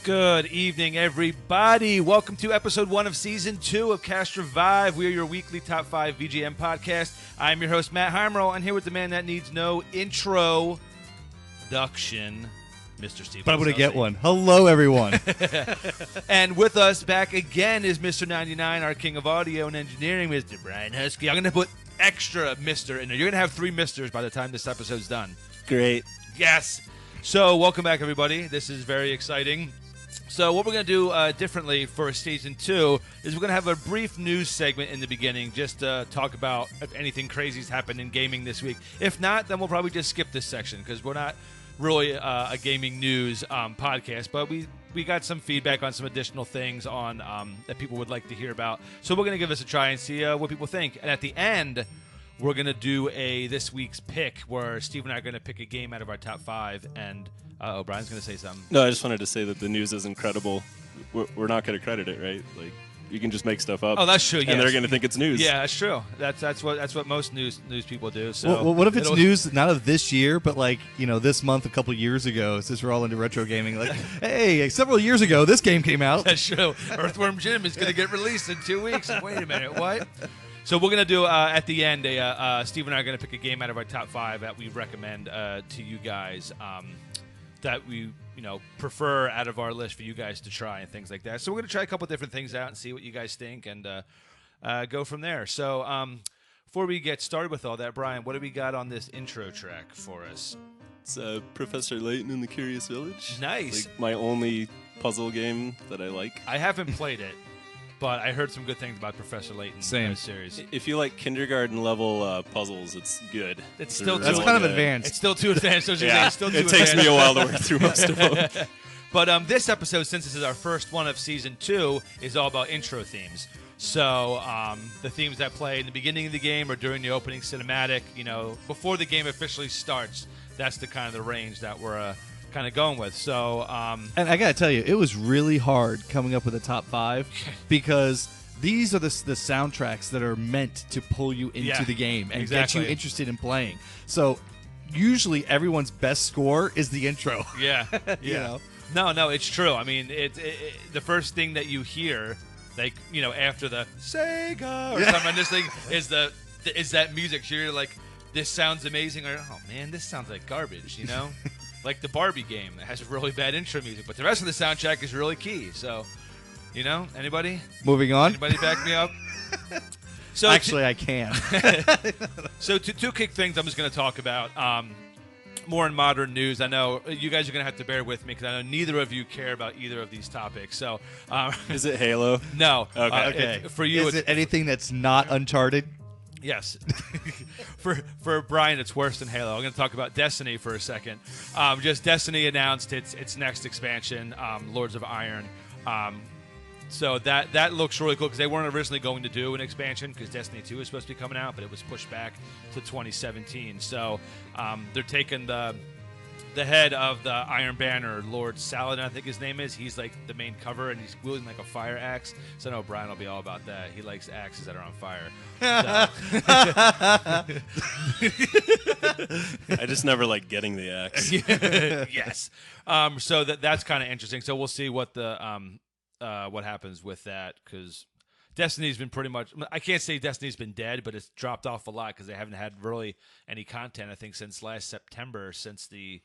Good evening, everybody. Welcome to episode 1 of season 2 of Cast Revive. We are your weekly top 5 VGM podcast. I'm your host, Matt Heimerl, and here with the man that needs no introduction, Mr. Steve. But I'm going to get one. Hello, everyone. And with us back again is Mr. 99, our king of audio and engineering, Mr. Brian Husky. I'm going to put extra Mr. in there. You're going to have 3 Misters by the time this episode's done. Great. Yes. So welcome back, everybody. This is very exciting. So what we're going to do differently for season 2 is we're going to have a brief news segment in the beginning just to talk about if anything crazy's happened in gaming this week. If not, then we'll probably just skip this section because we're not really a gaming news podcast, but we got some feedback on some additional things on that people would like to hear about. So we're going to give this a try and see what people think. And at the end, we're going to do this week's pick where Steve and I are going to pick a game out of our top 5 and Brian's going to say something. No, I just wanted to say that the news is incredible. We're not going to credit it, right? Like, you can just make stuff up. Oh, that's true. Yes. And they're going to think it's news. Yeah, that's true. That's what most news people do. So, well, what if it's news not of this year, but like this month, a couple years ago, since we're all into retro gaming? Like, hey, several years ago, this game came out. That's true. Earthworm Jim is going to get released in 2 weeks. Wait a minute, what? So we're going to do, at the end, Steve and I are going to pick a game out of our top 5 that we recommend to you guys that we prefer out of our list for you guys to try and things like that. So we're going to try a couple different things out and see what you guys think and go from there. So before we get started with all that, Brian, what do we got on this intro track for us? It's Professor Layton in the Curious Village. Nice. Like, my only puzzle game that I like. I haven't played it. But I heard some good things about Professor Layton's series. If you like kindergarten level puzzles, it's good. It's still That's kind of advanced. It's still too advanced. Yeah, it's still too it takes me a while to work through most of them. But this episode, since this is our first one of season 2, is all about intro themes. So the themes that play in the beginning of the game or during the opening cinematic, before the game officially starts, that's the kind of the range that we're kind of going with. So and I gotta tell you, it was really hard coming up with a top 5 because these are the soundtracks that are meant to pull you into the game and get you interested in playing. So usually everyone's best score is the intro. Yeah. No, it's true. I mean, the first thing that you hear, like after the Sega or something, this thing is that music. So you're like, this sounds amazing, or oh man, this sounds like garbage, Like the Barbie game that has really bad intro music, but the rest of the soundtrack is really key. So, anybody? Moving on. Anybody back me up? So actually, I can. So to kick things, I'm just going to talk about more in modern news. I know you guys are going to have to bear with me because I know neither of you care about either of these topics. So, is it Halo? No. Okay. For you, is it anything that's not Uncharted? Yes. For Brian, it's worse than Halo. I'm going to talk about Destiny for a second. Just Destiny announced its next expansion, Lords of Iron. So that looks really cool because they weren't originally going to do an expansion because Destiny 2 is supposed to be coming out, but it was pushed back to 2017. So they're taking the head of the Iron Banner, Lord Saladin, I think his name is. He's like the main cover, and he's wielding like a fire axe. So I know Brian will be all about that. He likes axes that are on fire. I just never like getting the axe. Yes. So that's kind of interesting. So we'll see what what happens with that because Destiny's been pretty much. I can't say Destiny's been dead, but it's dropped off a lot because they haven't had really any content. I think since last September, since the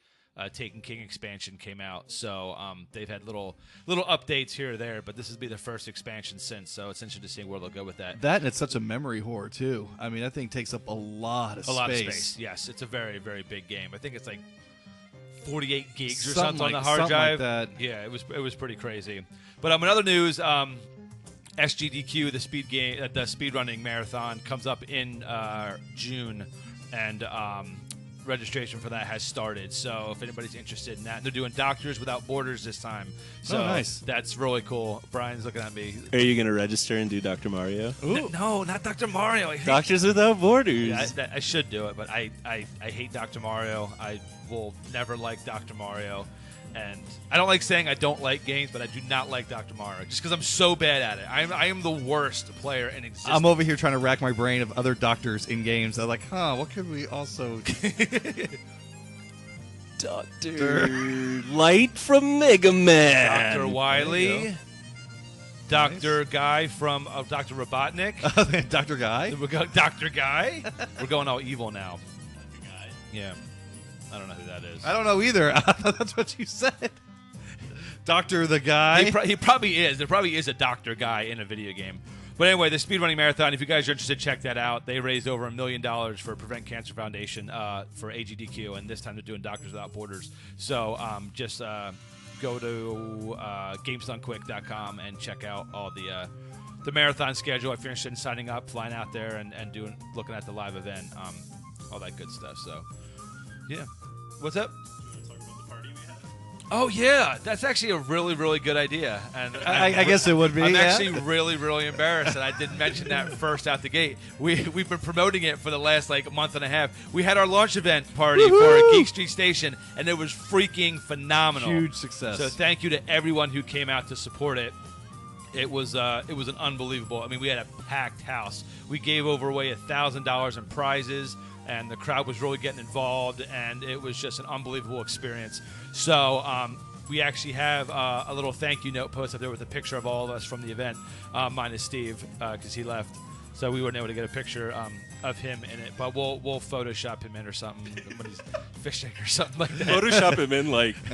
Taken King expansion came out. So they've had little updates here or there, but this will be the first expansion since. So it's interesting to see where they'll go with that. That and it's such a memory whore too. I mean, that thing takes up a lot of space. A lot of space. Yes, it's a very, very big game. I think it's like 48 gigs or something on the hard drive. Like that. Yeah, it was pretty crazy. But in other news, SGDQ, the speedrunning marathon, comes up in June, and registration for that has started. So if anybody's interested in that, they're doing Doctors Without Borders this time. So nice. That's really cool. Brian's looking at me. Are you going to register and do Dr. Mario? No, not Dr. Mario. Doctors Without Borders. Yeah, I should do it, but I hate Dr. Mario. I will never like Dr. Mario. And I don't like saying I don't like games, but I do not like Dr. Mario just because I'm so bad at it. I am the worst player in existence. I'm over here trying to rack my brain of other doctors in games. I'm like, what could we also... Dr. Light from Mega Man. Dr. Wily. Dr. Guy from Dr. Robotnik. Dr. Guy? Dr. Guy. We're going all evil now. Dr. Guy. Yeah. I don't know who that is. I don't know either. I thought that's what you said. Doctor the Guy? He probably is. There probably is a Dr. Guy in a video game. But anyway, the Speedrunning Marathon, if you guys are interested, check that out. They raised over $1 million for Prevent Cancer Foundation for AGDQ, and this time they're doing Doctors Without Borders. So just go to GamesDoneQuick.com and check out all the marathon schedule if you're interested in signing up, flying out there, and looking at the live event, all that good stuff. So, yeah. What's up? Oh, yeah. That's actually a really, really good idea. And I guess it would be. I'm actually really, really embarrassed that I didn't mention that first out the gate. We've been promoting it for the last, month and a half. We had our launch event party for Geek Street Station, and it was freaking phenomenal. Huge success. So thank you to everyone who came out to support it. It was an unbelievable. I mean, we had a packed house. We gave away $1,000 in prizes, and the crowd was really getting involved, and it was just an unbelievable experience. So we actually have a little thank you note post up there with a picture of all of us from the event, minus Steve, because he left. So we weren't able to get a picture of him in it, but we'll Photoshop him in or something when he's fishing or something like that. Photoshop him in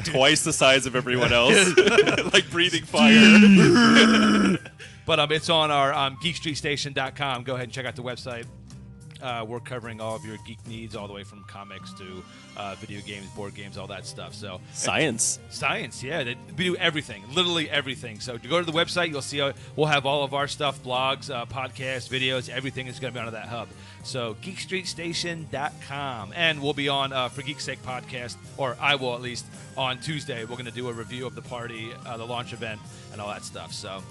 twice the size of everyone else, like breathing fire. But it's on our GeekStreetStation.com. Go ahead and check out the website. We're covering all of your geek needs, all the way from comics to video games, board games, all that stuff. So Science, yeah. We do everything, literally everything. So to go to the website, you'll see we'll have all of our stuff, blogs, podcasts, videos, everything is going to be on that hub. So GeekStreetStation.com. And we'll be on For Geek's Sake podcast, or I will at least, on Tuesday. We're going to do a review of the party, the launch event, and all that stuff. So,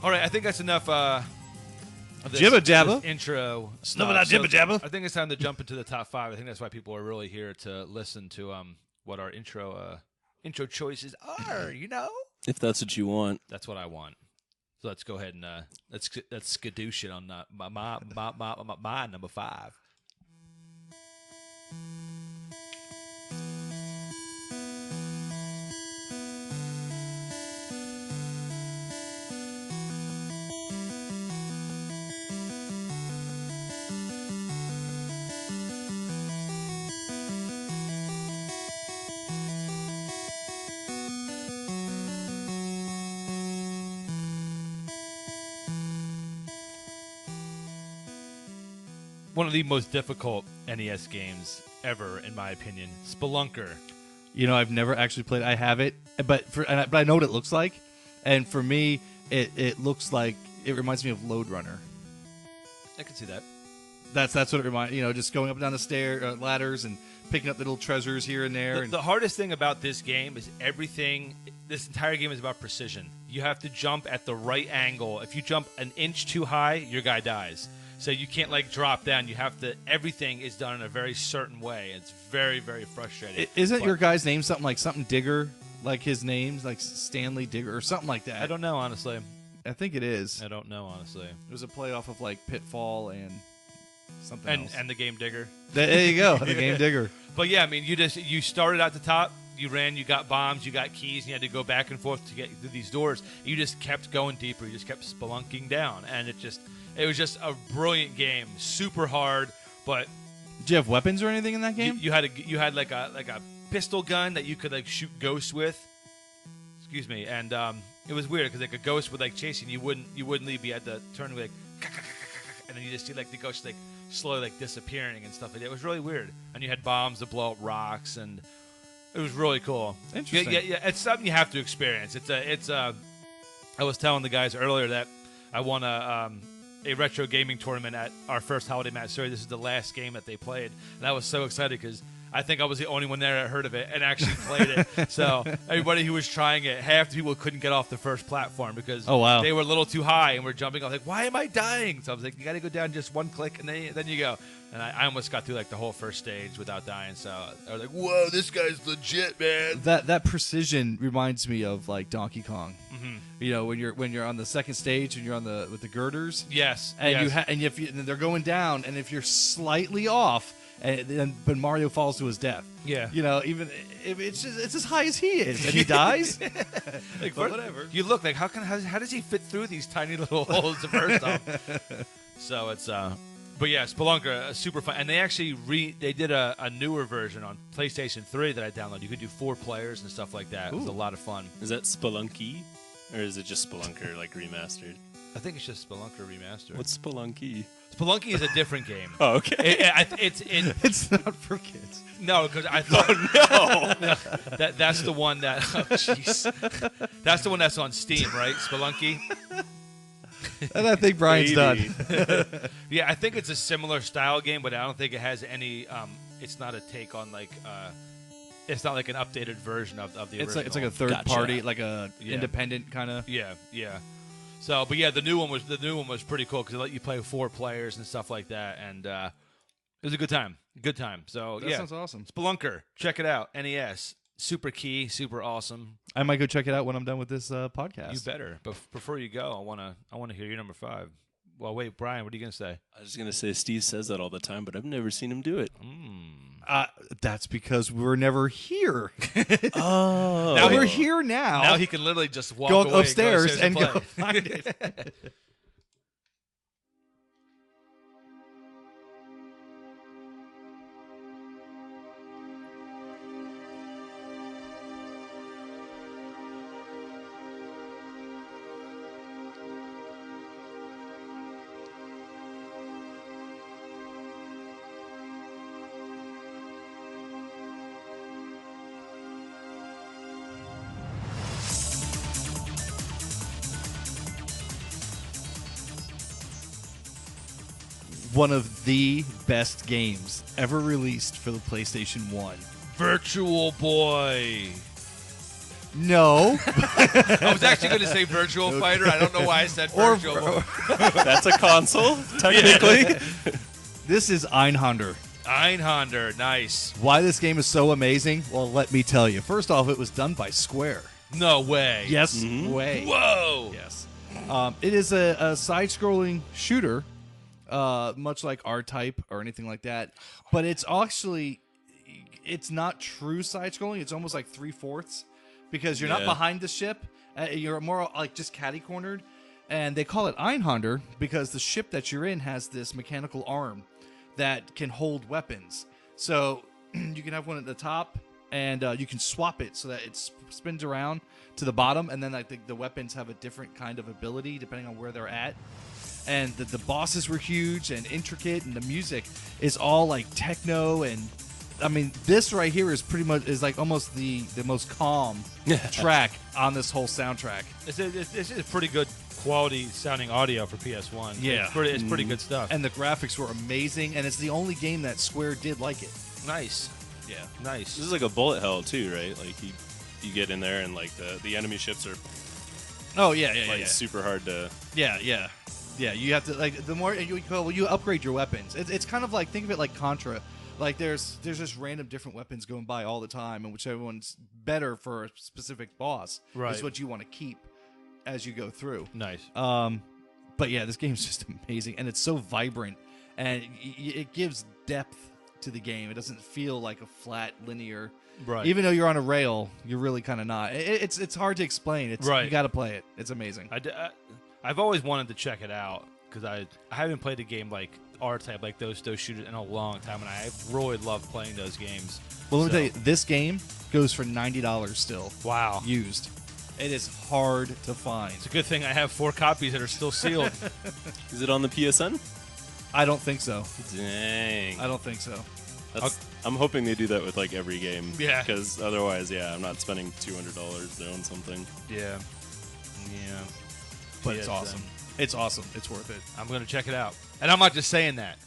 all right, I think that's enough Jibba jabba. Intro stuff. No, not jibba jabba. I think it's time to jump into the top 5. I think that's why people are really here to listen to what our intro choices are. if that's what you want. That's what I want. So let's go ahead and let's skadoosh it on my number 5. One of the most difficult NES games ever, in my opinion, Spelunker. I've never actually played. I have it, but I know what it looks like, and for me, it looks like it reminds me of Lode Runner. I can see that. That's what it reminds. Just going up and down the ladders and picking up little treasures here and there. The hardest thing about this game is everything. This entire game is about precision. You have to jump at the right angle. If you jump an inch too high, your guy dies. So you can't drop down. You have to. Everything is done in a very certain way. It's very, very frustrating. Isn't your guy's name something Digger? Like his name's like Stanley Digger or something like that. I don't know, honestly. I think it is. I don't know, honestly. It was a play off of Pitfall and something else. And the game Digger. There you go, the game Digger. But yeah, I mean, you started at the top. You ran, you got bombs, you got keys, and you had to go back and forth to get through these doors. You just kept going deeper. You just kept spelunking down, and it was just a brilliant game. Super hard, but did you have weapons or anything in that game? You had like a pistol gun that you could shoot ghosts with. Excuse me, and it was weird because a ghost would chase you. You wouldn't leave. You had to turn and and then you just see the ghost slowly disappearing and stuff. It was really weird. And you had bombs to blow up rocks, and it was really cool. Interesting. Yeah, it's something you have to experience. I was telling the guys earlier that I won a retro gaming tournament at our first holiday match. Sorry, this is the last game that they played, and I was so excited because I think I was the only one there that heard of it and actually played it. So everybody who was trying it, half the people couldn't get off the first platform because they were a little too high and were jumping off. Why am I dying? So I was like, you got to go down just one click and then you go. And I almost got through the whole first stage without dying. So I was like, whoa, this guy's legit, man. That precision reminds me of Donkey Kong. Mm-hmm. When you're on the second stage and you're with the girders. Yes. And and they're going down, and if you're slightly off, but Mario falls to his death. Yeah. Even if it's as high as he is, and he dies. Like, whatever. You look like how does he fit through these tiny little holes the first time? So it's but yeah, Spelunker, super fun, and they actually they did a newer version on PlayStation 3 that I downloaded. You could do 4 players and stuff like that. Ooh. It was a lot of fun. Is that Spelunky, or is it just Spelunker like remastered? I think it's just Spelunker remastered. What's Spelunky? Spelunky is a different game. Oh, okay. It's not for kids. No, because I thought no. That's the one that. Oh, jeez. That's the one that's on Steam, right? Spelunky. And I think Brian's done. Yeah, I think it's a similar style game, but I don't think it has any. It's not a take on like. It's not like an updated version of the original. It's like a third party, like a independent kind of. Yeah. So, but yeah, the new one was pretty cool because it let you play 4 players and stuff like that, and it was a good time. Good time. So that sounds awesome. Spelunker, check it out. NES, super key, super awesome. I might go check it out when I'm done with this podcast. You better. But before you go, I wanna hear your number 5. Well, wait, Brian, what are you gonna say? I was gonna say Steve says that all the time, but I've never seen him do it. That's because we're never here. Oh, now we're here now. Now he can literally just walk go away, upstairs and go find it. One of the best games ever released for the PlayStation 1. Virtual Boy. No. I was actually going to say Virtual Fighter. I don't know why I said Virtual Boy. That's a console, technically. This is Einhander. Einhander, nice. Why this game is so amazing? Well, let me tell you. First off, it was done by Square. No way. Yes, way. Whoa. Yes. It is a side-scrolling shooter. Much like R-Type or anything like that, but it's not true side-scrolling. It's almost like 3/4 because you're not behind the ship. You're more like just catty-cornered, and they call it Einhander because the ship that you're in has this mechanical arm that can hold weapons. So you can have one at the top, and you can swap it so that it spins around to the bottom, and then I think the weapons have a different kind of ability depending on where they're at. And the bosses were huge and intricate, and the music is all like techno. And I mean, this right here is pretty much like almost the most calm track on this whole soundtrack. This is pretty good quality sounding audio for PS1. Yeah, it's pretty good stuff. And the graphics were amazing, and it's the only game that Square did like it. Nice. Yeah, nice. This is like a bullet hell too, right? Like you get in there and like the enemy ships are. Oh yeah, super hard to. Yeah, you have to like the more you upgrade your weapons. It's kind of like, think of it like Contra. Like there's just random different weapons going by all the time, and whichever one's better for a specific boss is what you want to keep as you go through. Nice. But yeah, this game's just amazing, and it's so vibrant, and it gives depth to the game. It doesn't feel like a flat linear. Right. Even though you're on a rail, you're really kind of not. It's hard to explain. You got to play it. It's amazing. I've always wanted to check it out because I haven't played a game like R-Type, like those shooters, in a long time, and I really love playing those games. Well, let me tell you, this game goes for $90 still. Wow. Used. It is hard to find. It's a good thing I have 4 copies that are still sealed. Is it on the PSN? I don't think so. Dang. I don't think so. I'm hoping they do that with like every game. Yeah. Because otherwise, I'm not spending $200 to own something. Yeah. But it's awesome. It's awesome. It's worth it. I'm going to check it out. And I'm not just saying that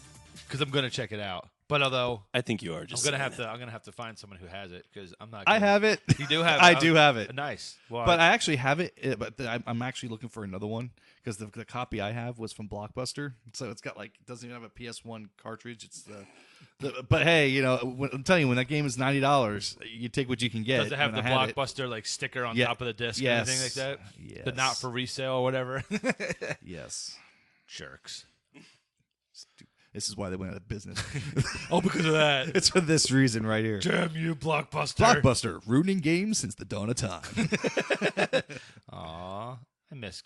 because I'm going to check it out. But although I think you are just I'm going to have to find someone who has it because I'm not I have it. You do have it. I do have it. Nice. Well, but I actually have it, but I'm actually looking for another one because the copy I have was from Blockbuster. So it's got it doesn't even have a PS1 cartridge. It's but hey, I'm telling you, when that game is $90, you take what you can get. Does it have the Blockbuster sticker on top of the disc or anything like that? Yes. The not for resale or whatever? Yes. Jerks. This is why they went out of business. Oh, because of that. It's for this reason right here. Damn you, Blockbuster. Blockbuster, ruining games since the dawn of time. Aw, I miss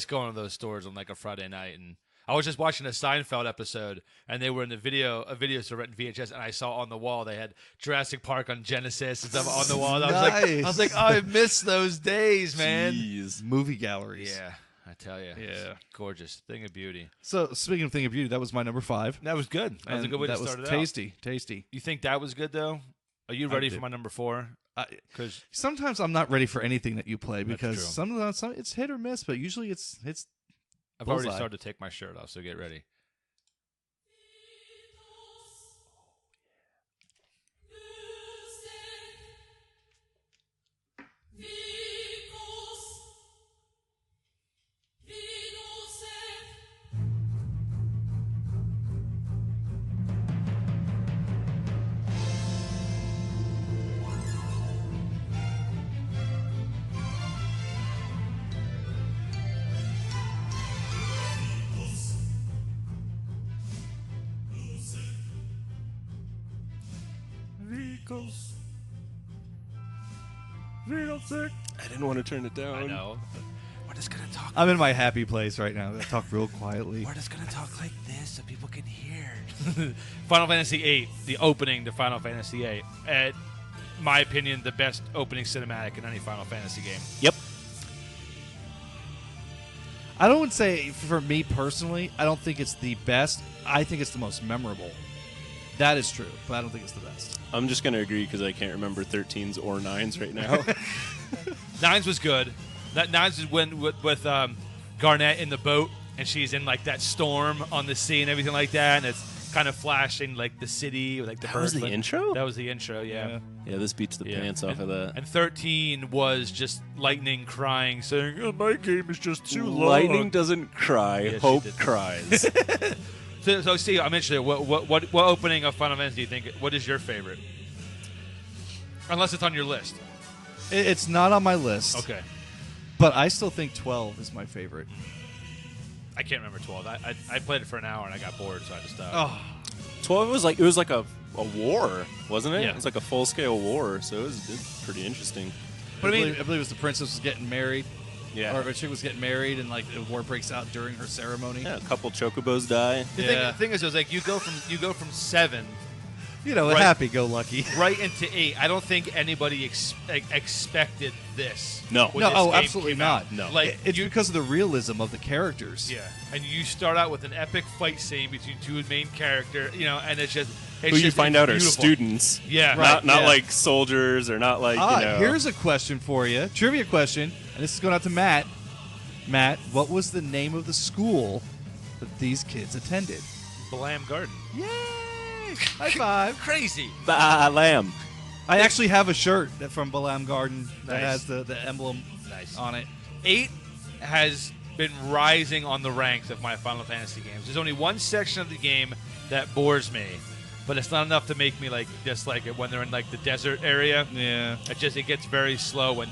going to those stores on like a Friday night, and I was just watching a Seinfeld episode, and they were in a video store renting VHS, and I saw on the wall they had Jurassic Park on Genesis and stuff on the wall. And I was like, oh, I miss those days, man. Jeez. Movie galleries. Yeah. I tell you, yeah, gorgeous thing of beauty. So speaking of thing of beauty, that was my number 5. That was good. That was a good way to start it out. Tasty. You think that was good though? Are you ready for my number 4? Because sometimes I'm not ready for anything that you play because sometimes it's hit or miss, but usually it's. I've already started to take my shirt off, so get ready. I didn't want to turn it down. I know. We're just gonna talk. I'm in my happy place right now. I'm gonna talk real quietly. We're just gonna talk like this so people can hear. Final Fantasy VIII, the opening to Final Fantasy VIII. In my opinion, the best opening cinematic in any Final Fantasy game. Yep. I don't say, for me personally, I don't think it's the best. I think it's the most memorable. That is true, but I don't think it's the best. I'm just going to agree because I can't remember 13s or 9s right now. 9s was good. That 9s is when with Garnet in the boat, and she's in like that storm on the sea and everything like that, and it's kind of flashing like the city, like the. That was the intro. That was the intro. Yeah. Yeah, this beats the pants off of that. And 13 was just Lightning crying, saying, oh, "My game is just too long." Lightning doesn't cry. Yes, Hope cries. So, Steve, I'm interested. What opening of Final Fantasy do you think? What is your favorite? Unless it's on your list. It's not on my list. Okay. But I still think 12 is my favorite. I can't remember 12. I played it for an hour and I got bored, so I just stopped. Oh. 12 was like a war, wasn't it? Yeah. It was like a full scale war, so it was pretty interesting. But I believe it was the princess was getting married. Yeah. Or a chick was getting married, and like a war breaks out during her ceremony. Yeah, a couple chocobos die. The thing is, it was like you go from 7, happy-go-lucky, right into 8. I don't think anybody expected this. No. No, absolutely not. No. Like it's because of the realism of the characters. Yeah, and you start out with an epic fight scene between two main characters, and it's just who you find out beautiful. Are students. Yeah, not like soldiers or not like. Here's a question for you, trivia question, and this is going out to Matt. Matt, what was the name of the school that these kids attended? Blam Garden. Yay! High five. Crazy. Lamb. I actually have a shirt from Balam Garden that has the emblem on it. 8 has been rising on the ranks of my Final Fantasy games. There's only one section of the game that bores me, but it's not enough to make me dislike it when they're in like the desert area. Yeah. It gets very slow when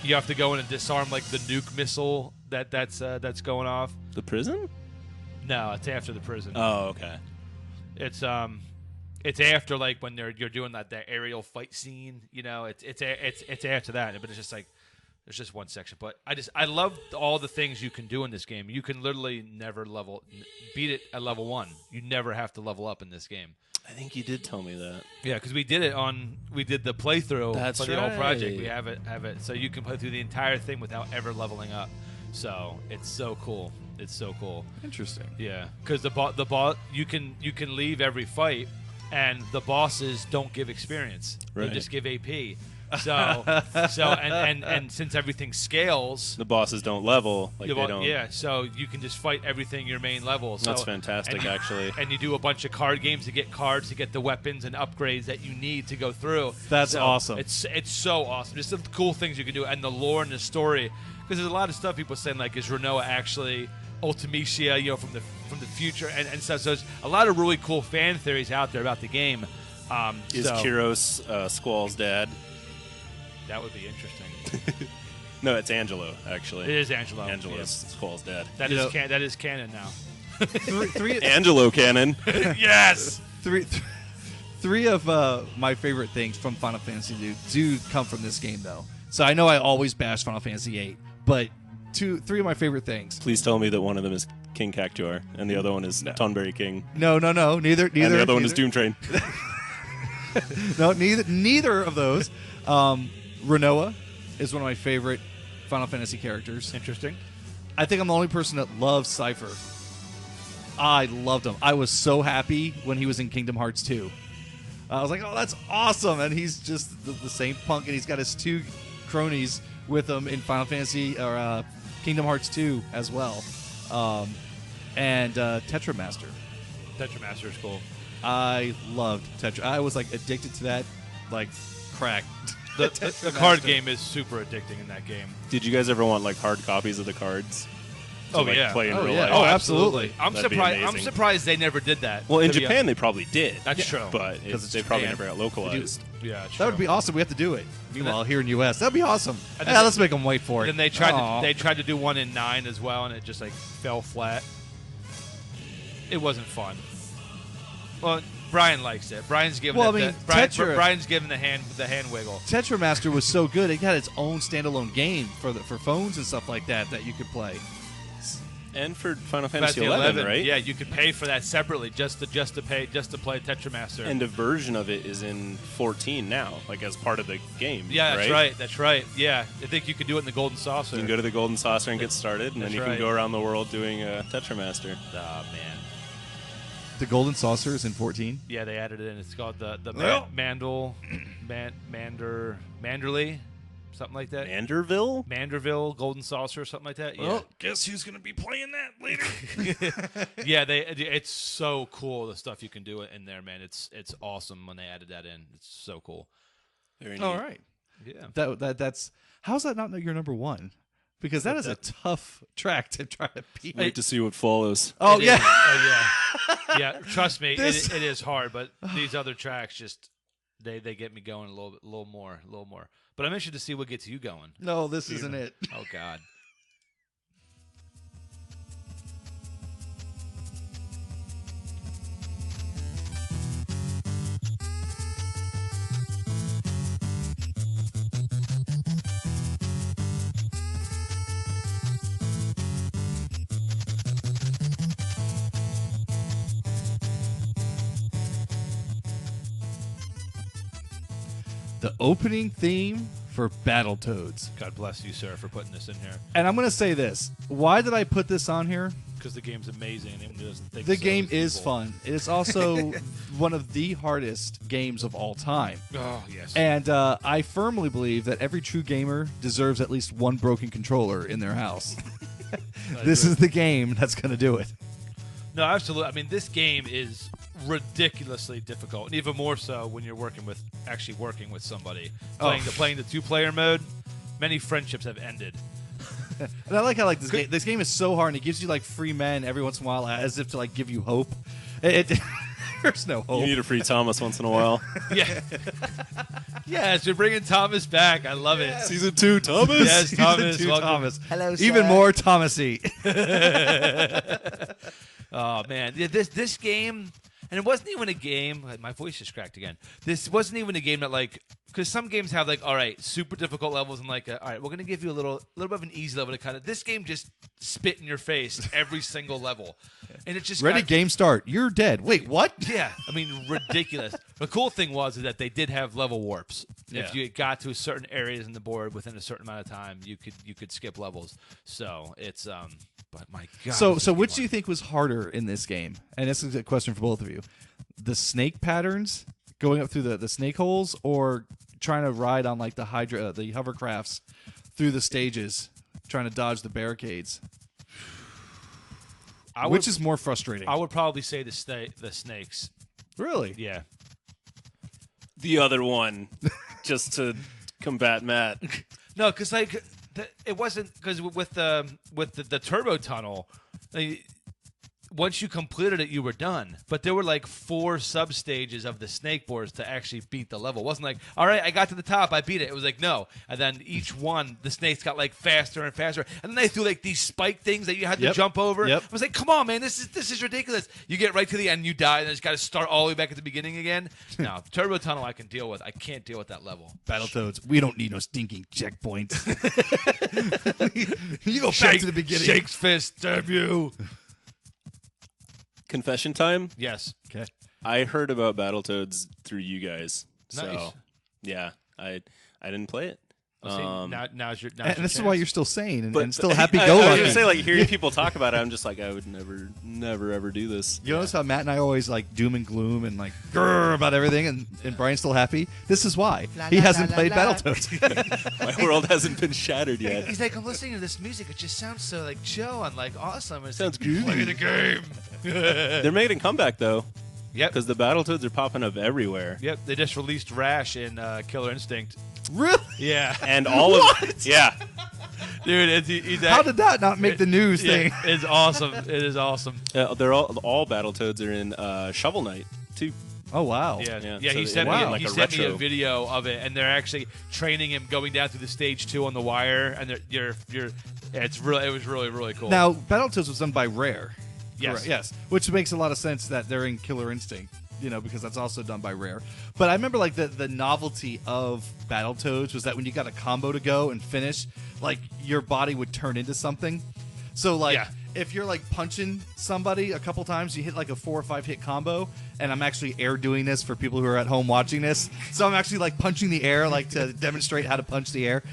you have to go in and disarm like the nuke missile that's going off. The prison? No, it's after the prison. Oh, okay. It's after like when you're doing that aerial fight scene. It's after that, but it's just like there's just one section. But I love all the things you can do in this game. You can literally never beat it at level 1. You never have to level up in this game. I think you did tell me that. Yeah, because we did the playthrough for the whole project. We have it so you can play through the entire thing without ever leveling up. So it's so cool. It's so cool. Interesting. Yeah, because the boss you can leave every fight, and the bosses don't give experience. Right. They just give AP. So and since everything scales, the bosses don't level. They don't. Yeah, so you can just fight everything your main level. So, that's fantastic, actually. And you do a bunch of card games to get cards to get the weapons and upgrades that you need to go through. That's awesome. It's so awesome. Just the cool things you can do, and the lore and the story. Because there's a lot of stuff people saying like, is Renoa actually Ultimecia, from the future and stuff. So there's a lot of really cool fan theories out there about the game. Is Kyros Squall's dad? That would be interesting. No, it's Angelo, actually. It is Angelo. Angelo's Squall's dad. That is canon now. Angelo Cannon. Yes. Three of my favorite things from Final Fantasy do come from this game, though. So I know I always bash Final Fantasy VIII, but three of my favorite things. Please tell me that one of them is King Cactuar and the other one is Tonberry King. No. Neither. And the other one is Doom Train. No, neither of those. Renoa is one of my favorite Final Fantasy characters. Interesting. I think I'm the only person that loves Cypher. I loved him. I was so happy when he was in Kingdom Hearts 2. I was like, oh, that's awesome. And he's just the same punk, and he's got his two cronies with him in Final Fantasy or Kingdom Hearts 2 as well. And Tetramaster. Tetramaster is cool. I loved Tetra. I was like addicted to that, like crack. The card game is super addicting in that game. Did you guys ever want like hard copies of the cards? Oh, like, yeah. Play in real yeah. life? Oh, absolutely. I'm surprised they never did that. Well, in Japan they probably did. That's true. But they probably never got localized. Yeah, it's That would true. be awesome. We have to do it. Meanwhile, here in the U.S., that'd be awesome. And Yeah, let's make them wait for it. And then they tried to do one in 9 as well, and it just like fell flat. It wasn't fun. Well, Brian likes it. Brian's giving Brian's giving the hand wiggle. Tetramaster was so good; it had its own standalone game for phones and stuff like that you could play. And for Final Fantasy 11, right? Yeah, you could pay for that separately just to play Tetramaster. And a version of it is in 14 now, like as part of the game. Yeah, that's right. That's right. Yeah, I think you could do it in the Golden Saucer. You can go to the Golden Saucer and get started, and then you can go around the world doing Tetramaster. Oh man, the Golden Saucer is in 14. Yeah, they added it in. It's called the Manderley. Something like that. Manderville, Golden Saucer, something like that. Yeah. Well, guess who's going to be playing that later? Yeah, it's so cool the stuff you can do in there, man. It's awesome when they added that in. It's so cool. Very neat. All right. Yeah. That's how's that not your number one? Because that is a tough track to try to beat. Wait to see what follows. Oh yeah. Oh yeah. Yeah. Trust me, it is hard, but these other tracks just they get me going a little more. But I'm interested to see what gets you going. No, this isn't it. Oh, God. The opening theme for Battletoads. God bless you, sir, for putting this in here. And I'm going to say this. Why did I put this on here? Because the game's amazing. And anyone doesn't think the so game is people. fun. It's also one of the hardest games of all time. Oh, yes. And I firmly believe that every true gamer deserves at least one broken controller in their house. This is the game that's going to do it. No, absolutely. I mean, this game is ridiculously difficult, and even more so when you're working with somebody. Playing the 2-player mode, many friendships have ended. And I like how this game is so hard, and it gives you like free men every once in a while, as if to like give you hope. There's no hope. You need a free Thomas once in a while. Yeah. Yes, you're bringing Thomas back. I love it. Season 2, Thomas. Yes, Thomas. Season 2, Thomas. Hello, sir. Even more Thomasy. Oh man, this game, and it wasn't even a game. My voice just cracked again. This wasn't even a game that because some games have all right, super difficult levels, and all right, we're gonna give you a little bit of an easy level to kind of. This game just spit in your face every single level, and it just ready game start. You're dead. Wait, what? Yeah, I mean ridiculous. The cool thing was that they did have level warps. Yeah. If you got to certain areas in the board within a certain amount of time, you could skip levels. So it's But my God. So which do you think was harder in this game? And this is a question for both of you. The snake patterns going up through the snake holes, or trying to ride on like the hovercrafts through the stages, trying to dodge the barricades? Which is more frustrating? I would probably say the snakes. Really? Yeah. The other one, just to combat Matt. No, because it wasn't because with the turbo tunnel, once you completed it, you were done. But there were like 4 sub-stages of the snake boards to actually beat the level. It wasn't like, all right, I got to the top, I beat it. It was like, no. And then each one, the snakes got like faster and faster. And then they threw like these spike things that you had to jump over. I was like, come on, man, this is ridiculous. You get right to the end, you die, and then just got to start all the way back at the beginning again. No, Turbo Tunnel I can deal with. I can't deal with that level. Battletoads, we don't need no stinking checkpoints. You go back to the beginning. Shake's fist, damn you. Confession time? Yes. Okay. I heard about Battletoads through you guys. Nice. So, yeah, I didn't play it. Well, now's your and this is why you're still sane and still I was happy-go-lucky. going to say, like, hearing people talk about it, I'm just like, I would never, ever do this. You notice how Matt and I always, like, doom and gloom and, like, grrr about everything, and Brian's still happy? This is why. He hasn't played Battletoads. My world hasn't been shattered yet. He's like, I'm listening to this music. It just sounds so, like, chill and, like, awesome. It sounds like, good. Play the game. They're making a comeback, though. Yep. Because the Battletoads are popping up everywhere. Yep. They just released Rash in Killer Instinct. Really? Yeah. And all of it. Yeah. Dude, how did that not make the news thing? It's awesome. It is awesome. They're all Battletoads are in Shovel Knight, too. Oh, wow. Yeah. So he sent me a video of it, and they're actually training him going down through the stage 2 on the wire, and it was really cool. Now, Battletoads was done by Rare. Yes. Correct. Yes. Which makes a lot of sense that they're in Killer Instinct, because that's also done by Rare. But I remember, like, the novelty of Battletoads was that when you got a combo to go and finish, like, your body would turn into something. So, like, if you're, like, punching somebody a couple times, you hit, like, a 4 or 5 hit combo, and I'm actually air doing this for people who are at home watching this. So I'm actually, like, punching the air, like, to demonstrate how to punch the air.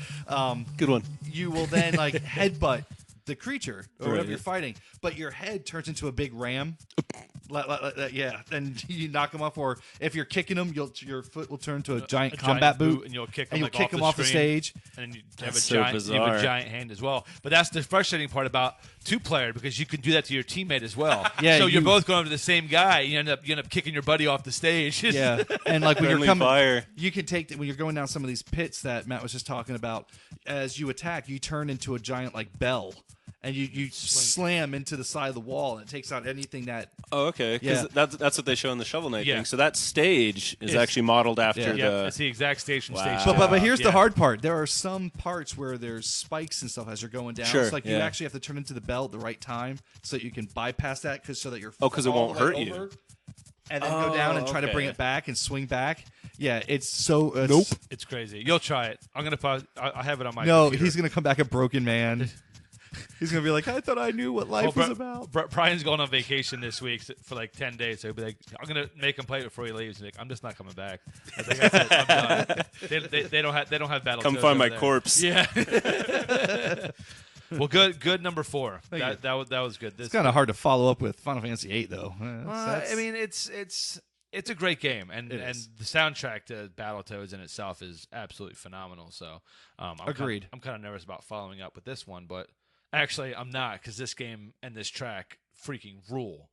Good one. You will then, like, headbutt the creature or whatever you're fighting, but your head turns into a big ram. And you knock them off, or if you're kicking them, your foot will turn to a giant combat boot, and you'll kick them, off the stage. And you have a giant hand as well. But that's the frustrating part about 2-player, because you can do that to your teammate as well. Yeah, so you're both going to the same guy. You end up kicking your buddy off the stage. Yeah, and like when you're coming, fire. You can take when you're going down some of these pits that Matt was just talking about. As you attack, you turn into a giant like bell. And you slam into the side of the wall, and it takes out anything that... Oh, okay. Because that's what they show in the Shovel Knight thing. So that stage is actually modeled after the... Yeah, it's the exact station. But here's the hard part. There are some parts where there's spikes and stuff as you're going down. Sure, it's like you actually have to turn into the bell at the right time so that you can bypass that, so that you're... because it won't hurt you. And then go down and try to bring it back and swing back. Yeah, it's so... It's crazy. You'll try it. I'm going to pause. I have it on my computer. computer. He's going to come back a broken man. He's going to be like, I thought I knew what life was about. Brian's going on vacation this week for like 10 days. So he'll be like, I'm going to make him play it before he leaves. He's like, I'm just not coming back. I think that's it. I'm done. They don't have Battletoads. Come find my corpse. Yeah. Well, good number 4. That was good. It's kind of hard to follow up with Final Fantasy VIII, though. I mean, it's a great game, and the soundtrack to Battletoads in itself is absolutely phenomenal. So, agreed. I'm kind of nervous about following up with this one, but actually, I'm not, because this game and this track freaking rule.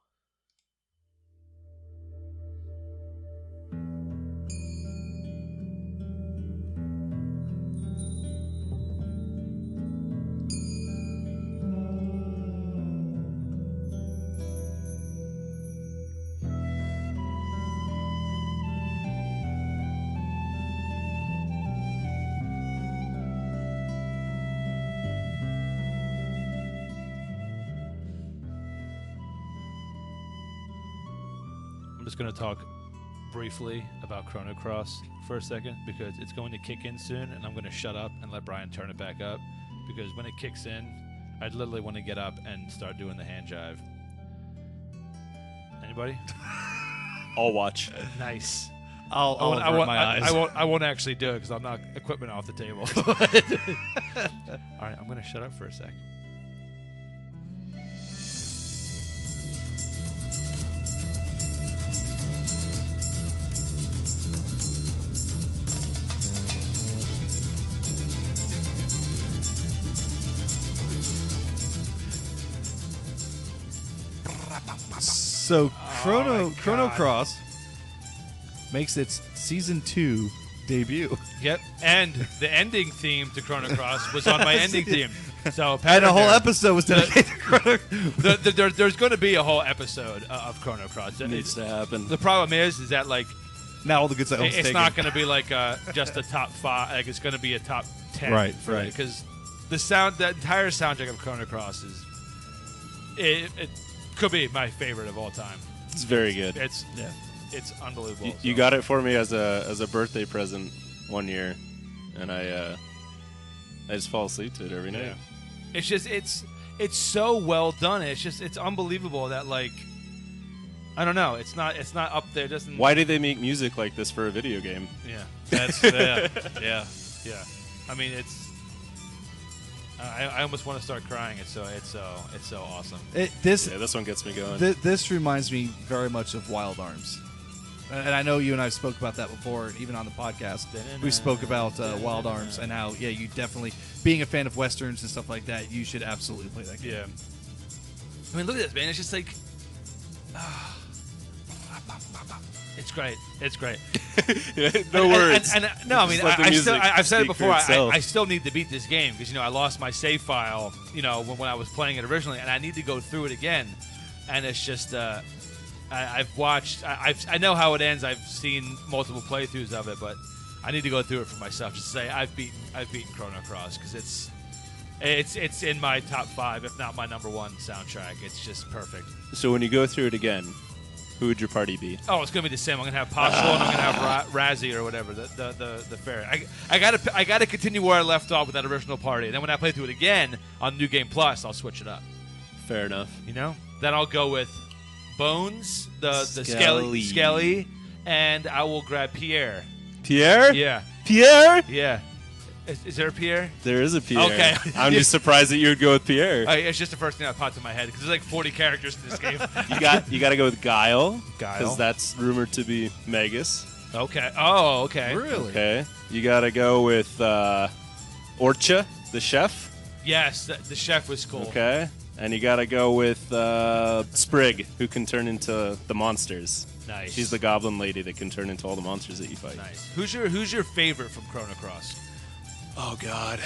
I'm just going to talk briefly about Chrono Cross for a second, because it's going to kick in soon, and I'm going to shut up and let Brian turn it back up, because when it kicks in, I'd literally want to get up and start doing the hand jive. Anybody? I'll watch. Nice. I'll avert my eyes. I won't actually do it because I'll knock equipment off the table. All right, I'm going to shut up for a sec. So Chrono Cross makes its Season 2 debut. Yep, and the ending theme to Chrono Cross was on my ending theme. So and a whole episode was dedicated to Chrono. There's going to be a whole episode of Chrono Cross. It needs to happen. The problem is that like now all the good stuff is it's taken. not going to be like just a top 5. Like it's going to be a top 10. Right. Because the entire soundtrack of Chrono Cross is it could be my favorite of all time. It's very good. It's unbelievable. You got it for me as a birthday present one year, and I just fall asleep to it every night. Yeah. It's just it's so well done. It's unbelievable that like I don't know. It's not up there. Doesn't. Why did they make music like this for a video game? Yeah. That's yeah. I mean it's. I almost want to start crying. It's so awesome. This one gets me going. This reminds me very much of Wild Arms. And I know you and I spoke about that before, even on the podcast. We spoke about Wild Arms and how, you definitely, being a fan of Westerns and stuff like that, you should absolutely play that game. Yeah. I mean, look at this, man. It's just like... it's great. It's great. No words. No, I mean, I've said it before. I I still need to beat this game because, I lost my save file, when I was playing it originally, and I need to go through it again. And it's just... I've watched. I know how it ends. I've seen multiple playthroughs of it, but I need to go through it for myself. Just to say I've beaten Chrono Cross because it's in my top 5, if not my number 1 soundtrack. It's just perfect. So when you go through it again, who would your party be? Oh, it's gonna be the same. I'm gonna have Possible and I'm gonna have Razzie or whatever the fairy. I gotta continue where I left off with that original party. And then when I play through it again on New Game Plus, I'll switch it up. Fair enough. Then I'll go with Bones, the Skelly, and I will grab Pierre. Pierre? Yeah. Pierre? Yeah. Is there a Pierre? There is a Pierre. Okay. I'm just surprised that you would go with Pierre. It's just the first thing that popped in my head because there's like 40 characters in this game. You got to go with Guile. Guile. Because that's rumored to be Magus. Okay. Oh, okay. Really? Okay. You got to go with Orcha, the chef. Yes, the chef was cool. Okay. And you gotta go with Sprig, who can turn into the monsters. Nice. She's the goblin lady that can turn into all the monsters that you fight. Nice. Who's your favorite from Chrono Cross? Oh God.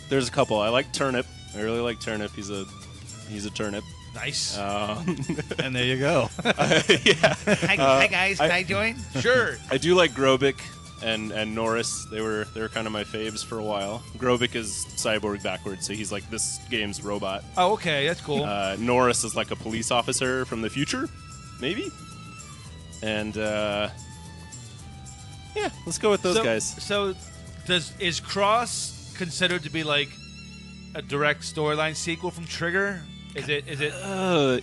There's a couple. I like Turnip. I really like Turnip. He's a turnip. Nice. And there you go. Yeah. Hi guys, can I join? Sure. I do like Grobik and Norris. They were kind of my faves for a while. Grobik is cyborg backwards, so he's like this game's robot. Oh, okay, that's cool. Norris is like a police officer from the future, maybe. And yeah, let's go with those guys. So, is Cross considered to be like a direct storyline sequel from Trigger? Is it?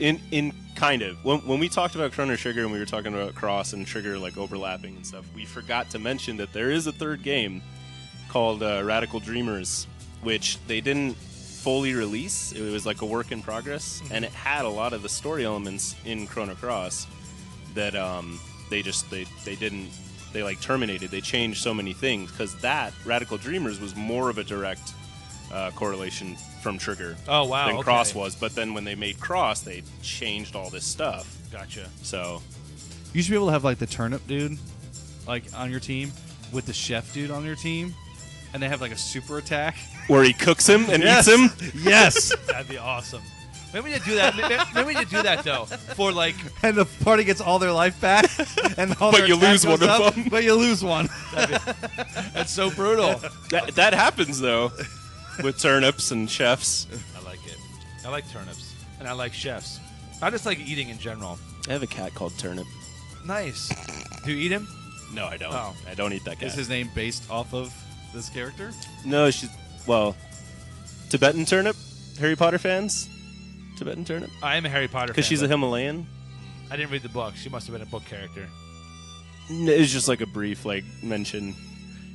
In kind of. When we talked about Chrono Trigger and we were talking about Cross and Trigger like overlapping and stuff, we forgot to mention that there is a third game called Radical Dreamers, which they didn't fully release. It was like a work in progress, and it had a lot of the story elements in Chrono Cross that they like terminated. They changed so many things because that Radical Dreamers was more of a direct correlation from Trigger than Cross was. But then when they made Cross, they changed all this stuff. Gotcha. So you should be able to have like the turnip dude like on your team with the chef dude on your team, and they have like a super attack where he cooks him and eats him. Yes. That'd be awesome. Maybe we need to do that. Maybe we need to do that though. For like, and the party gets all their life back, and all but their you lose one up, of them. But you lose one. That's so brutal. That happens though, with turnips and chefs. I like it. I like turnips, and I like chefs. I just like eating in general. I have a cat called Turnip. Nice. Do you eat him? No, I don't. Oh. I don't eat that cat. Is his name based off of this character? No, Tibetan Turnip. Harry Potter fans. Tibetan Turnip. I am a Harry Potter fan. Because she's a Himalayan. I didn't read the book. She must have been a book character. It was just like a brief mention.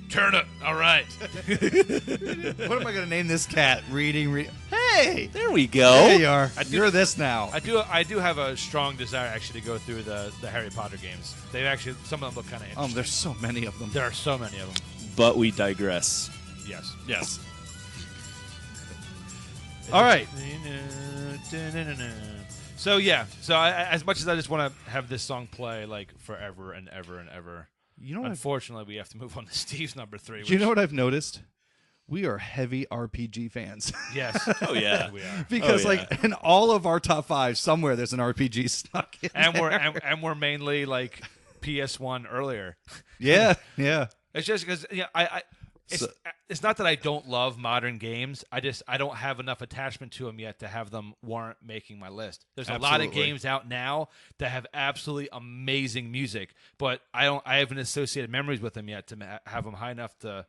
Turnip. All right. What am I going to name this cat? Reading. Hey, there we go. There you are. You're this now. I do have a strong desire actually to go through the Harry Potter games. They actually, some of them look kind of interesting. There's so many of them. There are so many of them. But we digress. Yes. Yes. All right. So yeah. So as much as I just want to have this song play like forever and ever and ever, you know, unfortunately we have to move on to Steve's number 3. Do you know what I've noticed? we are heavy RPG fans. Yes. Oh yeah, we are. Because like in all of our top 5, somewhere there's an RPG stuck in And there. we're mainly like PS1 earlier. Yeah. It's just because it's not that I don't love modern games. I don't have enough attachment to them yet to have them warrant making my list. There's a lot of games out now that have absolutely amazing music, but I haven't associated memories with them yet to have them high enough to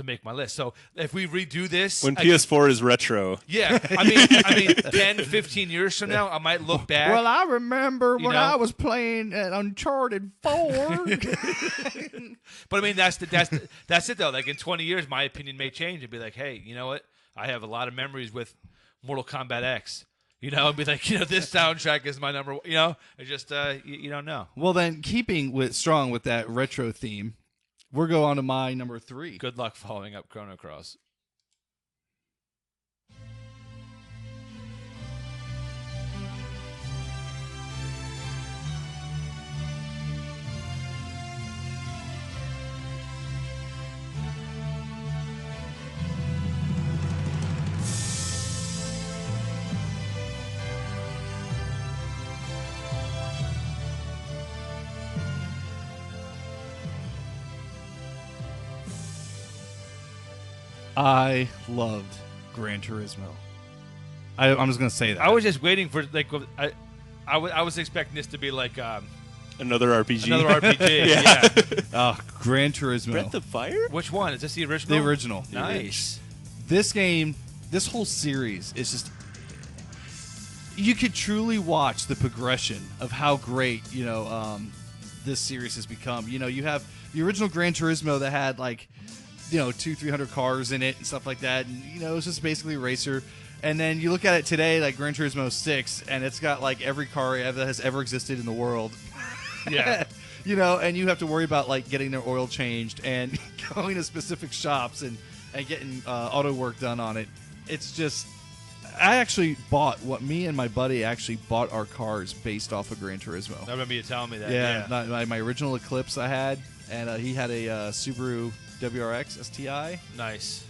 make my list. So if we redo this when PS4 is retro. Yeah, I mean 10, 15 years from now, I might look back. Well, I remember when I was playing Uncharted 4. But I mean that's it though. Like in 20 years, my opinion may change and be like, hey, you know what? I have a lot of memories with Mortal Kombat X. You know, and be like, this soundtrack is my number one. It's just you don't know. Well, then keeping strong with that retro theme, we're going on to my number 3. Good luck following up Chrono Cross. I loved Gran Turismo. I'm just gonna say that. I was just waiting for I was expecting this to be like another RPG. Another RPG. Yeah. Gran Turismo. Breath of Fire? Which one? Is this the original? The original. Nice. This game, this whole series is just. You could truly watch the progression of how great this series has become. You have the original Gran Turismo that had 200-300 cars in it and stuff like that, and it was just basically a racer. And then you look at it today, like Gran Turismo 6, and it's got like every car that has ever existed in the world. Yeah. And you have to worry about getting their oil changed and going to specific shops and getting auto work done on it. It's just, I actually me and my buddy actually bought our cars based off of Gran Turismo. I remember you telling me that. Yeah. My original Eclipse I had, and he had a Subaru WRX STI. Nice.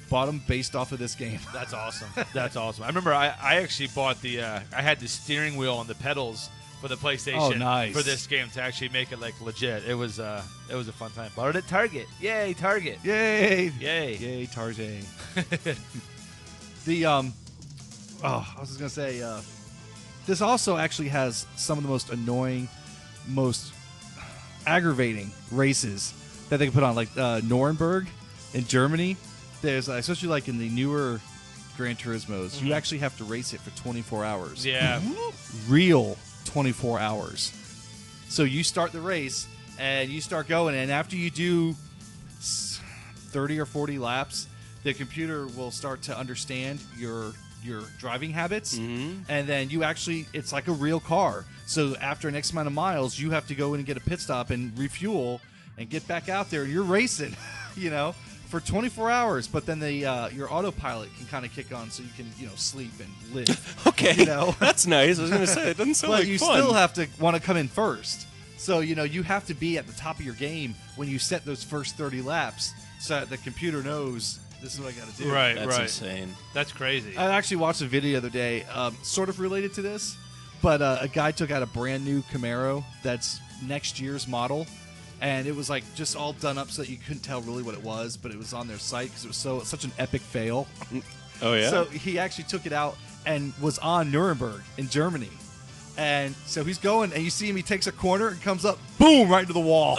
Bought them based off of this game. That's awesome. That's awesome. I remember I actually bought I had the steering wheel and the pedals for the PlayStation for this game to actually make it legit. It was a fun time. Bought it at Target. Yay, Target. Yay, Target. I was just gonna say, this also actually has some of the most annoying, most aggravating races that they can put on, like Nuremberg in Germany. There's especially in the newer Gran Turismos, you actually have to race it for 24 hours. Yeah, real 24 hours. So you start the race and you start going, and after you do 30 or 40 laps, the computer will start to understand your driving habits, and then it's like a real car. So after an X amount of miles, you have to go in and get a pit stop and refuel and get back out there. You're racing, for 24 hours. But then your autopilot can kind of kick on, so you can sleep and live. Okay, that's nice. I was gonna say it doesn't sound but like you fun. still have to want to come in first. So you have to be at the top of your game when you set those first 30 laps, so that the computer knows this is what I got to do. Right, That's insane. That's crazy. I actually watched a video the other day, sort of related to this, but a guy took out a brand new Camaro that's next year's model, and it was just all done up so that you couldn't tell really what it was, but it was on their site because it was such an epic fail. Oh yeah. So he actually took it out and was on Nuremberg in Germany. And so he's going, and you see him, he takes a corner and comes up, boom, right into the wall.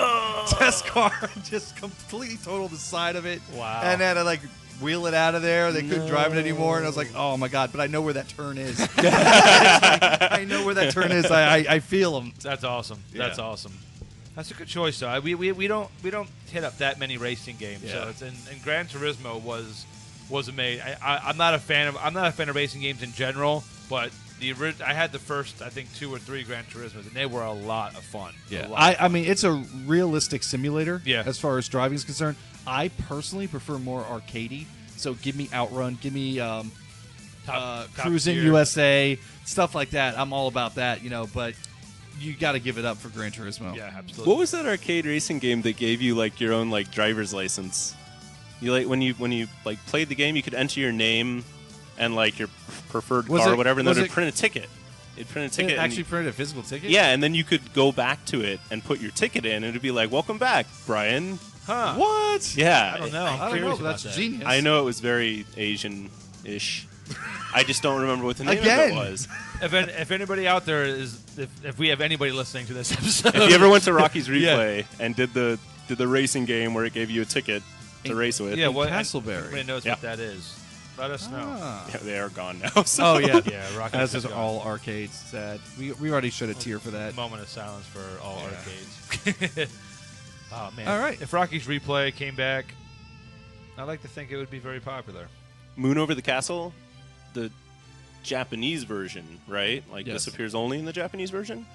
Test car, just completely totaled the side of it. Wow. And then I wheel it out of there. They couldn't drive it anymore. And I was like, oh my God, but I know where that turn is. I know where that turn is. I feel them. That's awesome. Yeah. That's awesome. That's a good choice, though. We don't hit up that many racing games. Yeah. So and Gran Turismo was amazing. I'm not a fan of racing games in general, but I had the first, I think, 2 or 3 Gran Turismos, and they were a lot of fun. Yeah, I mean, it's a realistic simulator. Yeah. As far as driving is concerned, I personally prefer more arcadey. So give me Outrun, give me Top Cruising tier. USA, stuff like that. I'm all about that, But you got to give it up for Gran Turismo. Yeah, absolutely. What was that arcade racing game that gave you your own driver's license? You when you like played the game, you could enter your name and like your preferred car or whatever, and then it'd print a ticket. It'd print a ticket. It actually printed a physical ticket? Yeah, and then you could go back to it and put your ticket in, and it'd be like, welcome back, Brian. Huh. What? Yeah. I don't know. I don't know, but that's genius. I know it was very Asian-ish. I just don't remember what the name of it was. If anybody out there if we have anybody listening to this episode. If you ever went to Rocky's Replay and did the racing game where it gave you a ticket to race with. Yeah, Castleberry. Everybody knows what that is. Let us know. Yeah, they are gone now. So. Oh, yeah. Yeah, Rocky. That's just all arcades. Sad. We already shed a tear for that. Moment of silence for all arcades. Oh, man. All right. If Rocky's Replay came back, I'd like to think it would be very popular. Moon Over the Castle, the Japanese version, right? Like Yes. this appears only in the Japanese version?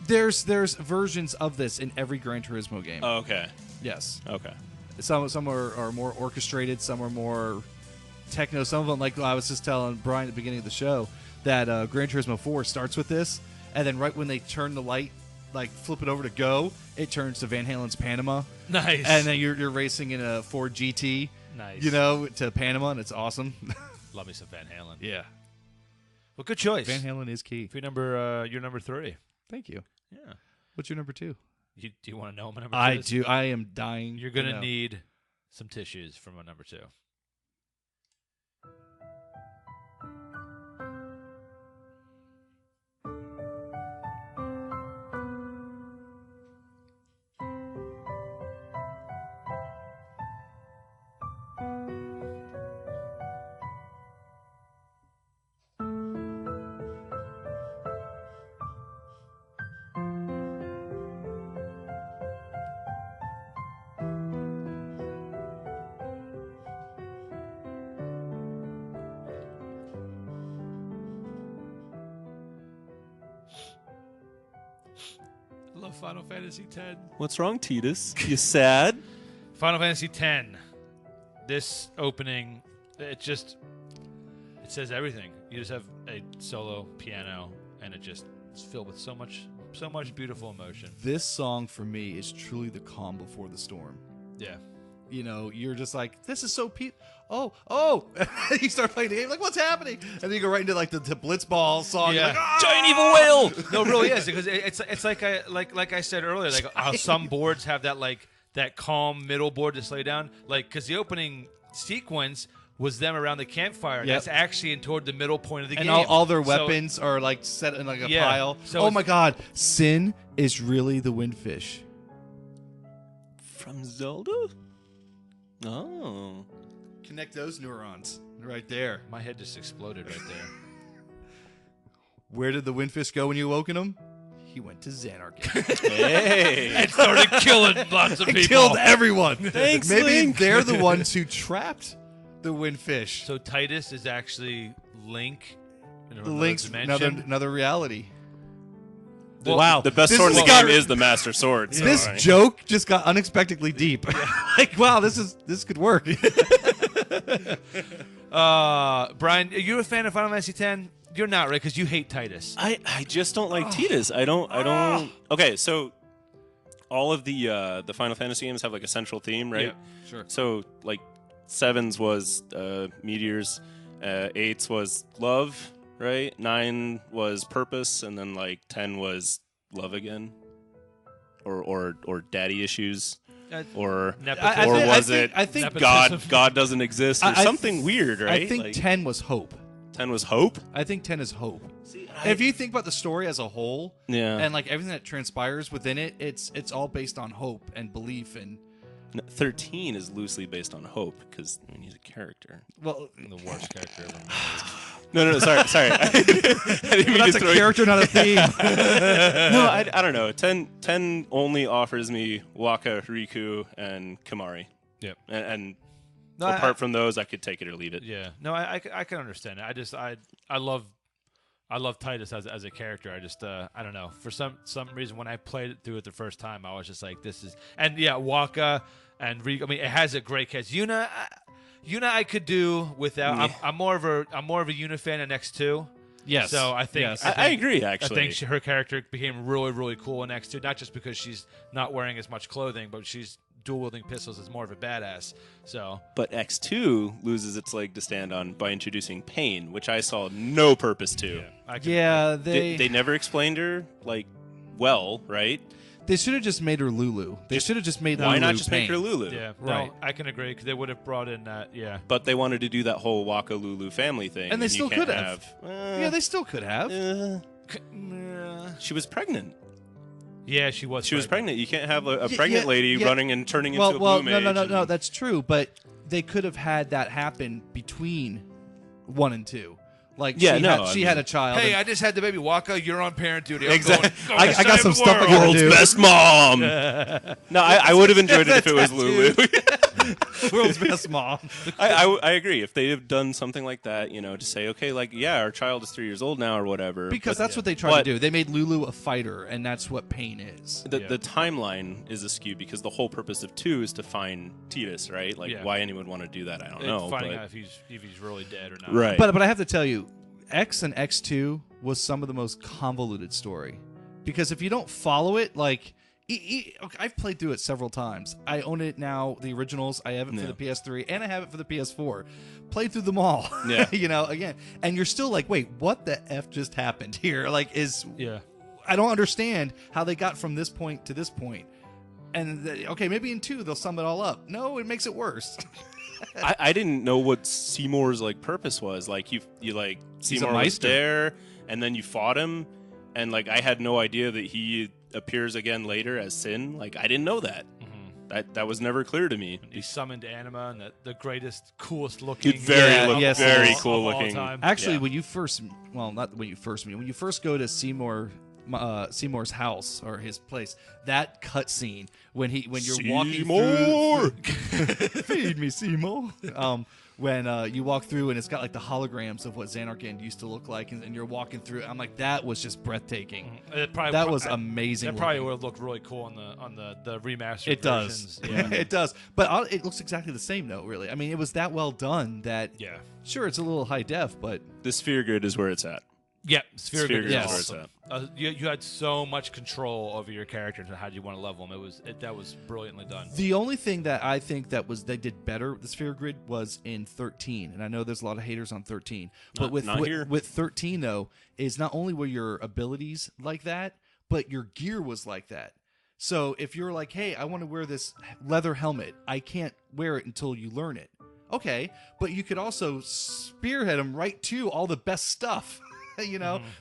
There's versions of this in every Gran Turismo game. Oh, okay. Yes. Okay. Some are more orchestrated. Some are more techno. Some of them, like I was just telling Brian at the beginning of the show, that Gran Turismo 4 starts with this, and then right when they turn the light, like flip it over to go, it turns to Van Halen's Panama. Nice. And then you're racing in a Ford GT. Nice. You know, to Panama, and it's awesome. Love me some Van Halen. Yeah. Well, good choice. Van Halen is key. You're number 3. Thank you. Yeah. What's your number 2? Do you want to know my number 2? I do. I am dying. You're going to need some tissues for my number 2. Love Final Fantasy X. What's wrong, Titus? You sad? Final Fantasy X. This opening, it says everything. You just have a solo piano, and it's filled with so much beautiful emotion. This song for me is truly the calm before the storm. Yeah. You know, you're just like, this is so oh. You start playing the game, like, what's happening? And then you go right into like the Blitzball song. Yeah. Like, ah! Giant evil whale. No, it really is, because it's like I said earlier, like how some boards have that calm middle board to lay down, like because the opening sequence was them around the campfire. Yep. That's actually toward the middle point of the game. And all their weapons are like set in like a pile. So oh my God, Sin is really the windfish From Zelda? Oh. Connect those neurons right there. My head just exploded right there. Where did the windfish go when you awoken him? He went to Xanarchy. Hey. And started killing lots of people. Killed everyone. Thanks, Maybe Link. they're the ones who trapped the windfish. So Titus is actually Link in another Link's dimension. another reality. Well, wow. The best This sword in has the game got- is the Master Sword. So, This right? joke just got unexpectedly deep. Like, wow, this could work. Brian, are you a fan of Final Fantasy X? You're not, right? Because you hate Titus. I just don't like Titus. I don't. Okay, so all of the Final Fantasy games have like a central theme, right? Yeah, sure. So like 7's was meteors, 8's was love, right? 9 was purpose, and then like 10 was love again, or daddy issues, or Nepotism. I think Nepotism. God doesn't exist, or something weird, right? I think like, 10 was hope. 10 was hope. I think 10 is hope. See, If you think about the story as a whole, Yeah. and like everything that transpires within it, it's all based on hope and belief and 13 is loosely based on hope because he's a character. well, The worst character ever made. No, sorry. I didn't mean that's to a throw you- character, not a theme. No, I don't know. 10 only offers me Waka, Riku, and Kamari. Yep. And No, apart from those, I could take it or leave it. Yeah. No, I can understand it. I love Titus as a character. I just I don't know. For some reason, when I played it through it the first time, I was just like, this is, and yeah, Waka and Riku. I mean, it has a great cast. Yuna I could do without. Yeah. I'm more of a Yuna fan in X2. Yes. So I think Yes. I agree, I actually. think her character became really, really cool in X2, not just because she's not wearing as much clothing, but she's dual-wielding pistols is more of a badass. So, but X2 loses its leg to stand on by introducing Pain, which I saw no purpose to. They never explained her well, right? They should have just made her Lulu. They should have just made Why Lulu not just Pain. make her Lulu? Yeah, right. No, I can agree because they would have brought in that. Yeah, but they wanted to do that whole Waka Lulu family thing, and they still could have. Yeah, they still could have. She was pregnant. Yeah, she was. She was pregnant. You can't have a pregnant lady running and turning into a blue mage. No. That's true, but they could have had that happen between 1 and 2. Like, she had a child. Hey, I just had the baby. Waka, you're on parent duty. Exactly. I got some stuff I gotta do. World's best mom. No, I would have enjoyed it if it was Lulu. World's best mom. I agree. If they have done something like that, to say, okay, our child is 3 years old now or whatever. Because that's what they tried to do. They made Lulu a fighter, and that's what Pain is. The timeline is askew because the whole purpose of 2 is to find Tidus, right? Why anyone would want to do that, I don't know. Finding out if he's really dead or not. Right. But I have to tell you, X and X2 was some of the most convoluted story. Because if you don't follow it, I've played through it several times. I own it now, the originals. I have it for the PS3, and I have it for the PS4. Played through them all. Yeah. Again. And you're still like, wait, what the F just happened here? Yeah. I don't understand how they got from this point to this point. And, maybe in 2 they'll sum it all up. No, it makes it worse. I didn't know what Seymour's purpose was. Seymour was there, and then you fought him, and I had no idea that he appears again later as Sin. I didn't know that. Mm-hmm. That was never clear to me. He summoned Anima, and the greatest, coolest looking, very cool looking. Actually, when you first, not when you first meet, when you first go to Seymour's house or his place, that cutscene when you're walking through, feed me Seymour. When you walk through and it's got the holograms of what Xanarkand used to look like, and you're walking through, I'm like, that was just breathtaking. That was amazing. That probably would have looked really cool on the remastered. It versions. does. Yeah. It does. But it looks exactly the same, though. Really, I mean, it was that well done that. Yeah. Sure, it's a little high def, but the sphere grid is where it's at. Yeah, Sphere Grid is awesome. You had so much control over your characters and how you want to level them. That was brilliantly done. The only thing that I think they did better with the Sphere Grid was in 13, and I know there's a lot of haters on 13, but with 13 though, is not only were your abilities like that, but your gear was like that. So if you're like, hey, I want to wear this leather helmet, I can't wear it until you learn it. Okay, but you could also spearhead them right to all the best stuff.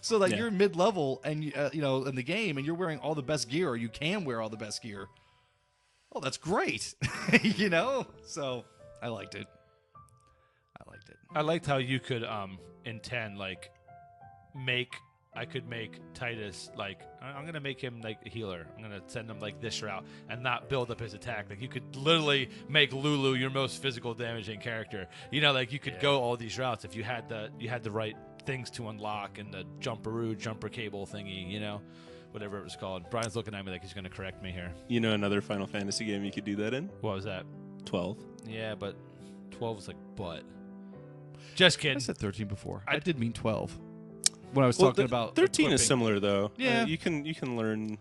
So that you're mid-level and in the game, and you're wearing all the best gear, or you can wear all the best gear. Oh, that's great. So I liked it. I liked how you could intend I could make Tidus I'm gonna make him a healer. I'm gonna send him this route and not build up his attack. You could literally make Lulu your most physical damaging character. You could go all these routes if you had the right things to unlock and the jumper cable thingy, whatever it was called. Brian's looking at me like he's going to correct me here. Another Final Fantasy game you could do that in? What was that? 12. Yeah, but 12 was butt. Just kidding. I said 13 before. I did mean 12 when I was talking about 13 is similar though. Yeah, you can learn.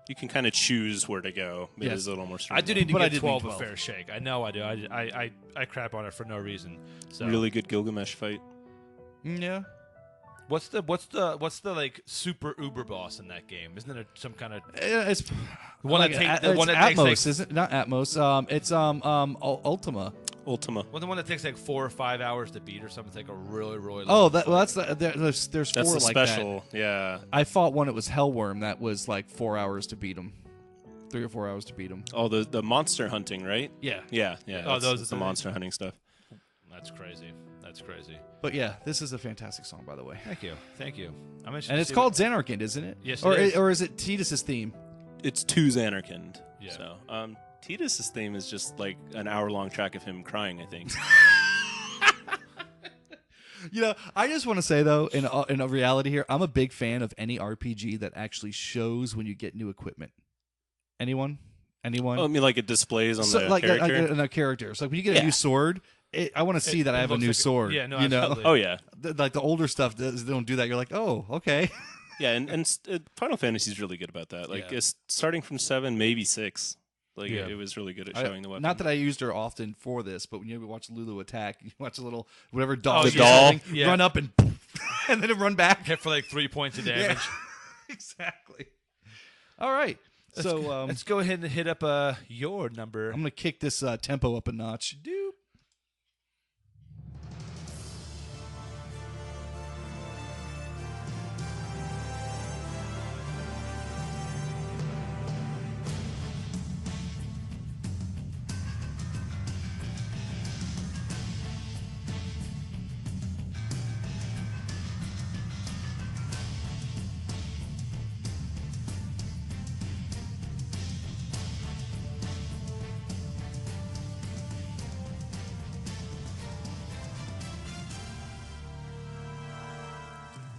You can kind of choose where to go. It is a little more I do need to give 12 a fair shake. I know I do. I crap on it for no reason. So. Really good Gilgamesh fight. Yeah. What's the super uber boss in that game? Isn't it some kind of? It's the one that Atmos, takes isn't it? Not Atmos. It's Ultima. Ultima. Well, the one that takes 4 or 5 hours to beat or something. It's a really long that's there's that's 4 the like special. that. Yeah. I fought one. It was Hellworm. That was 4 hours to beat him. 3 or 4 hours to beat him. Oh, the monster hunting, right? Yeah. Yeah. Oh, those are the monster hunting stuff. That's crazy. But yeah, this is a fantastic song, by the way. Thank you. And it's called Xanarkand, isn't it? Yes, or it is. Or is it Tidus' theme? It's to Xanarkand. Yeah. So, Tidus' theme is just an hour-long track of him crying, I think. I just want to say, though, in a reality here, I'm a big fan of any RPG that actually shows when you get new equipment. Anyone? Oh, I mean, it displays on the character? On a character. So when you get a new sword, I want to see that I have a new sword. Yeah, no, absolutely. Oh, yeah. The older stuff, they don't do that. You're like, oh, okay. Yeah, and Final Fantasy is really good about that. It's starting from 7, maybe 6. Like it was really good at showing the weapon. Not that I used her often for this, but when you watch Lulu attack, you watch a little whatever doll, run up and and then run back, hit for like 3 points of damage. Yeah. Exactly. All right, let's go ahead and hit up your number. I'm gonna kick this tempo up a notch. Doop.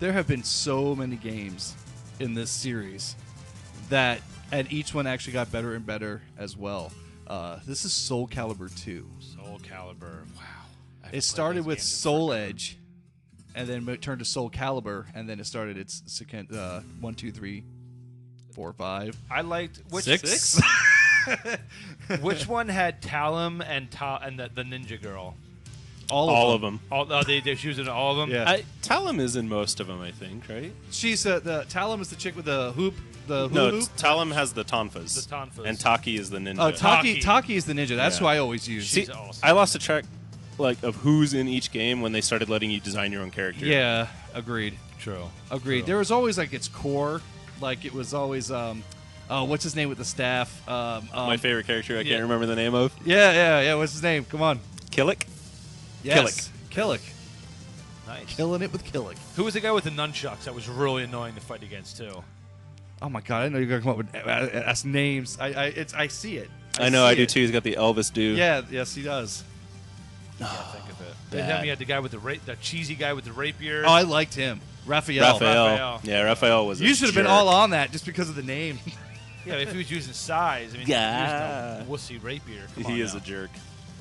There have been so many games in this series and each one actually got better and better as well. This is Soul Calibur 2. Soul Calibur, wow. It started with Soul Edge, and then it turned to Soul Calibur, and then it started its second 1, 2, 3, 4, 5. I liked which 6. Which one had Talum and the ninja girl? All of them. She was in all of them? Yeah. Talum is in most of them, I think, right? She's the Talum is the chick with the hoop. No, Talum has the tonfas. The tonfas. And Taki is the ninja. Oh, Taki is the ninja. That's who I always use. See, awesome. I lost a track of who's in each game when they started letting you design your own character. Yeah, agreed. True. There was always like its core, like it was always what's his name with the staff? My favorite character I can't remember the name of. Yeah. What's his name? Come on. Killick? Yes. Killick. Nice. Killing it with Killick. Who was the guy with the nunchucks that was really annoying to fight against too? Oh my god! I know you're gonna come up with ask names. I see it. I know. I do too. He's got the Elvis dude. Yeah. Yes, he does. Yeah, think of it. Then he had the guy with the cheesy guy with the rapier. Oh, I liked him. Raphael. Yeah, Raphael was. You should have been all on that just because of the name. Yeah, if he was using size, I mean, he used a wussy rapier. He is a jerk.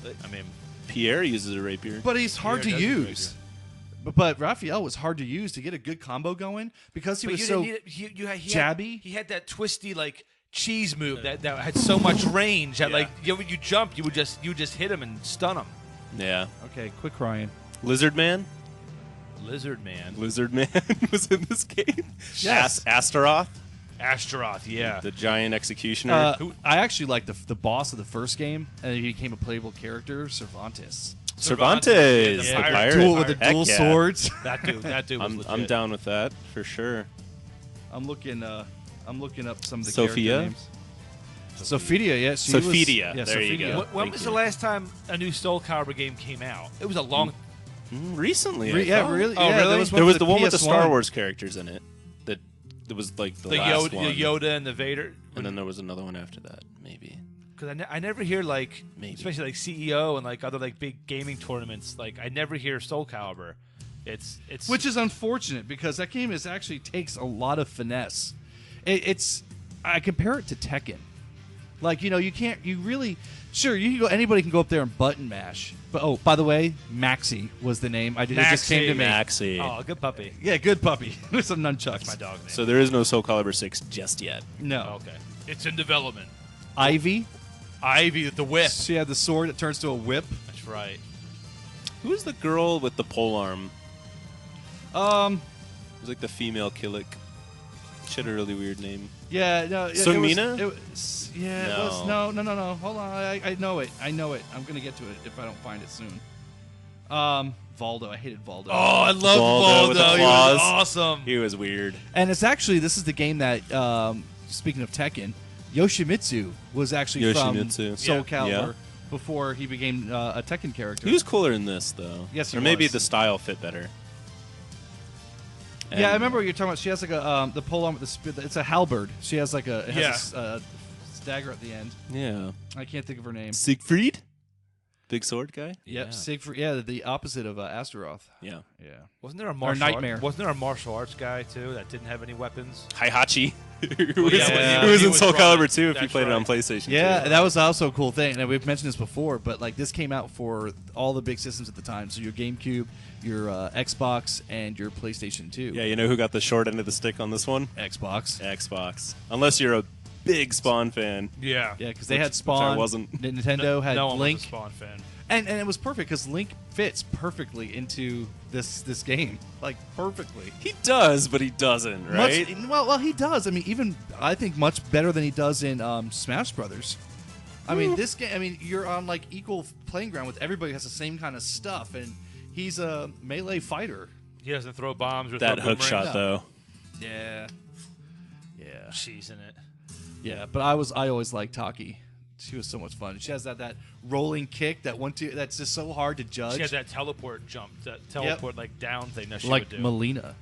I mean, Pierre uses a rapier, but he's hard to use. But Raphael was hard to use to get a good combo going because he was so jabby. He had that twisty like cheese move that had so much range that like when you jump, you would just hit him and stun him. Yeah. Okay, quit crying. Lizard Man was in this game. Yes. Astaroth, yeah. The giant executioner. I actually liked the boss of the first game, and he became a playable character, Cervantes. Cervantes, the pirate. Duel with the dual swords. That dude was legit. I'm down with that for sure. I'm looking up some of the Sophia? character names. Sophia, yes. Sophia. Yeah, there Sophia. you go. When was the last time a new Soul Calibur game came out? It was a long. Recently. Really? Oh, really? There was the one with the Star Wars characters in it. That it was like the last one. The Yoda and the Vader. And then there was another one after that, maybe. Because I never hear especially like CEO and like other like big gaming tournaments. Like I never hear Soul Calibur. It's which is unfortunate because that game actually takes a lot of finesse. I compare it to Tekken. Like you can go. Anybody can go up there and button mash. But by the way, Maxie was the name. It just came to me. Maxie. Oh, good puppy. Yeah, good puppy with some nunchucks. That's my dog name. So there is no Soul Calibur 6 just yet. No. Okay. It's in development. Ivy with the whip. She had the sword that turns to a whip. That's right. Who's the girl with the pole arm? It was like the female Killick. She had a really weird name. Yeah, no. Sungmina? It was no. Hold on. I know it. I'm going to get to it if I don't find it soon. Valdo. I hated Valdo. Oh, I love Valdo. He was awesome. He was weird. And this is the game that, speaking of Tekken, Yoshimitsu was actually from Soul Calibur before he became a Tekken character. He was cooler in this, though. Yes, he Or maybe was. the style fit better. Yeah, I remember what you're talking about. She has like the pole arm with the spear. It's a halberd. She has like a dagger at the end. Yeah. I can't think of her name. Siegfried? Big sword guy? Yep, Siegfried. Yeah, the opposite of Astaroth. Yeah. Yeah. Wasn't there a martial arts guy too that didn't have any weapons? Heihachi. Who Well, was he in was Soul running. Calibur 2 if you That's played it on right. PlayStation 2. Yeah, that was also a cool thing. And we've mentioned this before, but like this came out for all the big systems at the time. So your GameCube, your Xbox, and your PlayStation 2. Yeah, you know who got the short end of the stick on this one? Xbox. Xbox. Unless you're a big Spawn fan. Yeah. Yeah, because they had Spawn. I wasn't. Nintendo had no one Link. was a Spawn fan. And it was perfect because Link fits perfectly into this game, like perfectly. He does, but he doesn't, right? Well, he does. I mean, even I think much better than he does in Smash Brothers. I mean, this game. I mean, you're on like equal playing ground with everybody who has the same kind of stuff, and he's a melee fighter. He doesn't throw bombs or That throw hook shot, boomerangs. though. Yeah. She's in it. Yeah, but I always liked Taki. She was so much fun. She has that rolling kick that's just so hard to judge. She has that teleport jump, that teleport like down thing that she like would do. Melina.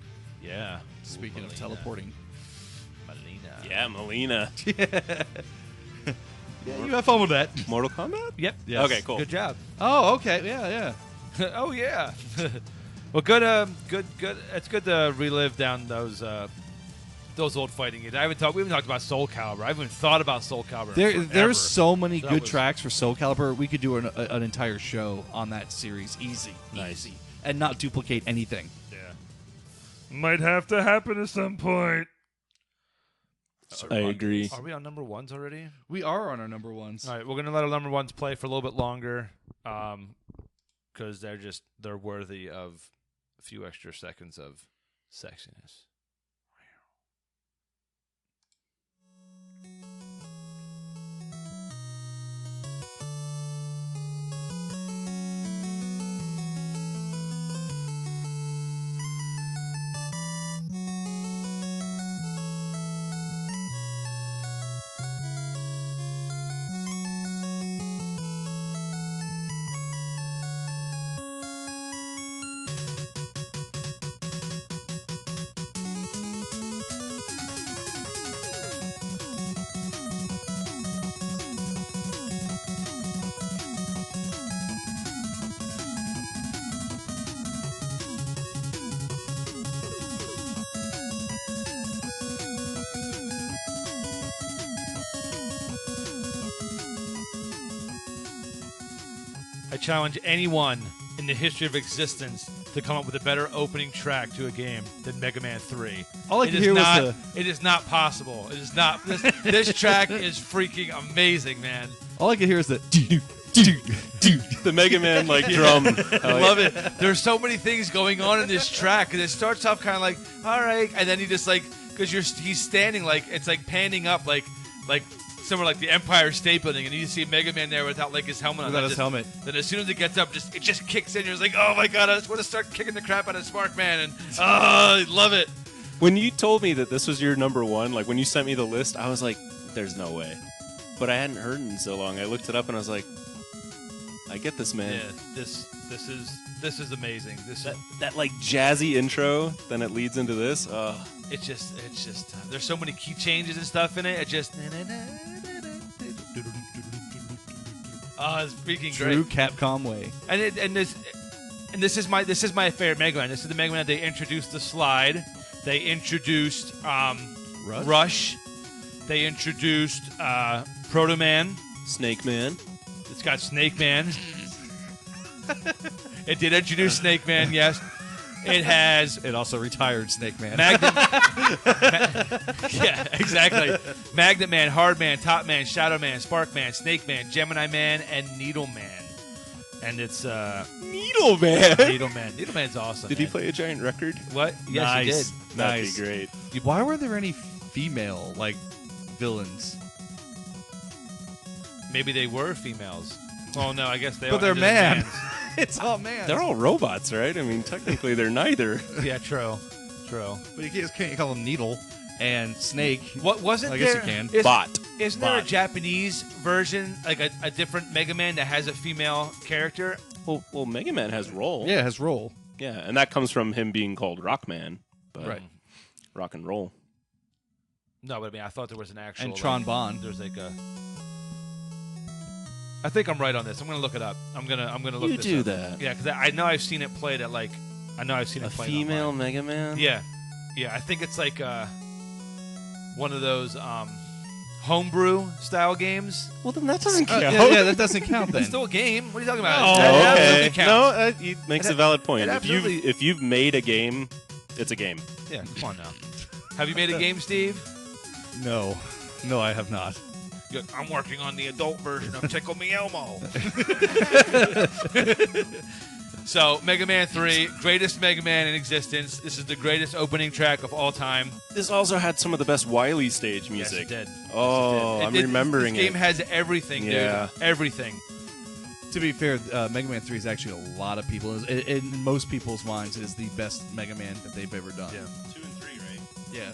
Yeah. Speaking of teleporting. Melina. Yeah, Melina. Yeah, you have fun with that. Mortal Kombat? Yep. Yes. Okay, cool. Good job. Oh, okay. Yeah. Oh yeah. Well, good. It's good to relive down those old fighting games. We haven't talked about Soul Calibur. I haven't even thought about Soul Calibur. There's so many That good was- tracks for Soul Calibur. We could do an entire show on that series, easy, and not duplicate anything. Yeah. Might have to happen at some point. I agree. Are we on number ones already? We are on our number ones. All right, we're gonna let our number ones play for a little bit longer, because they're worthy of a few extra seconds of sexiness. I challenge anyone in the history of existence to come up with a better opening track to a game than Mega Man 3. All I could hear was It is not possible. It is not. This track is freaking amazing, man. all I could hear is the The Mega Man drum. I love it. There's so many things going on in this track, and it starts off kind of like, all right, and then he just because he's standing it's panning up like somewhere like the Empire State Building, and you see Mega Man there without his helmet on. Without his helmet. Then as soon as it gets up, it just kicks in. You're just like, oh my god, I just want to start kicking the crap out of Spark Man, and I love it. When you told me that this was your number one, when you sent me the list, I was like, there's no way. But I hadn't heard it in so long. I looked it up and I was like, I get this, man. Yeah, this is amazing. That jazzy intro, then it leads into this. It's just there's so many key changes and stuff in it. It just it's freaking true great. Capcom way. And this is my favorite Mega Man. This is the Mega Man they introduced the slide. They introduced Rush. They introduced Proto Man. Snake Man. It's got Snake Man. It did introduce Snake Man, yes. It has. It also retired Snake Man. Yeah, exactly. Magnet Man, Hard Man, Top Man, Shadow Man, Spark Man, Snake Man, Gemini Man, and Needle Man. And it's Needle Man. Needle Man. Needle Man's awesome. Did he play a giant record? What? Yes, Nice. he did. That'd Nice. be great. Why were there any female villains? Maybe they were females. Oh no, I guess they are. But they're ended man. up mans. It's all man. They're all robots, right? I mean, technically they're neither. Yeah, true. But you can't call them Needle and Snake. What wasn't I guess there? you can. Bot. Isn't there a Bot. Japanese version, a different Mega Man that has a female character? Well, Mega Man has roll. Yeah, it has roll. Yeah, and that comes from him being called Rockman. But Right. Rock and roll. No, but I mean, I thought there was an actual. And Tron Bond. There's a. I think I'm right on this. I'm gonna look it up. I'm gonna look. You this do up. that. Yeah, because I know I've seen it played at I know I've seen A it played female online. Mega Man? Yeah, I think it's one of those homebrew style games. Well, then that doesn't count. Yeah, that doesn't count then. It's still a game. What are you talking about? Oh, That okay. absolutely counts. No, he makes a valid point. it If you've made a game, it's a game. Yeah, come on now. Have you made a game, Steve? No. No, I have not. I'm working on the adult version of Tickle Me Elmo. So, Mega Man 3, greatest Mega Man in existence. This is the greatest opening track of all time. This also had some of the best Wily stage music. Yes, it did. Oh, I'm remembering This game has everything, Yeah. dude. Everything. To be fair, Mega Man 3 is actually a lot of people. In most people's minds, it is the best Mega Man that they've ever done. Yeah. 2 and 3, right? Yeah.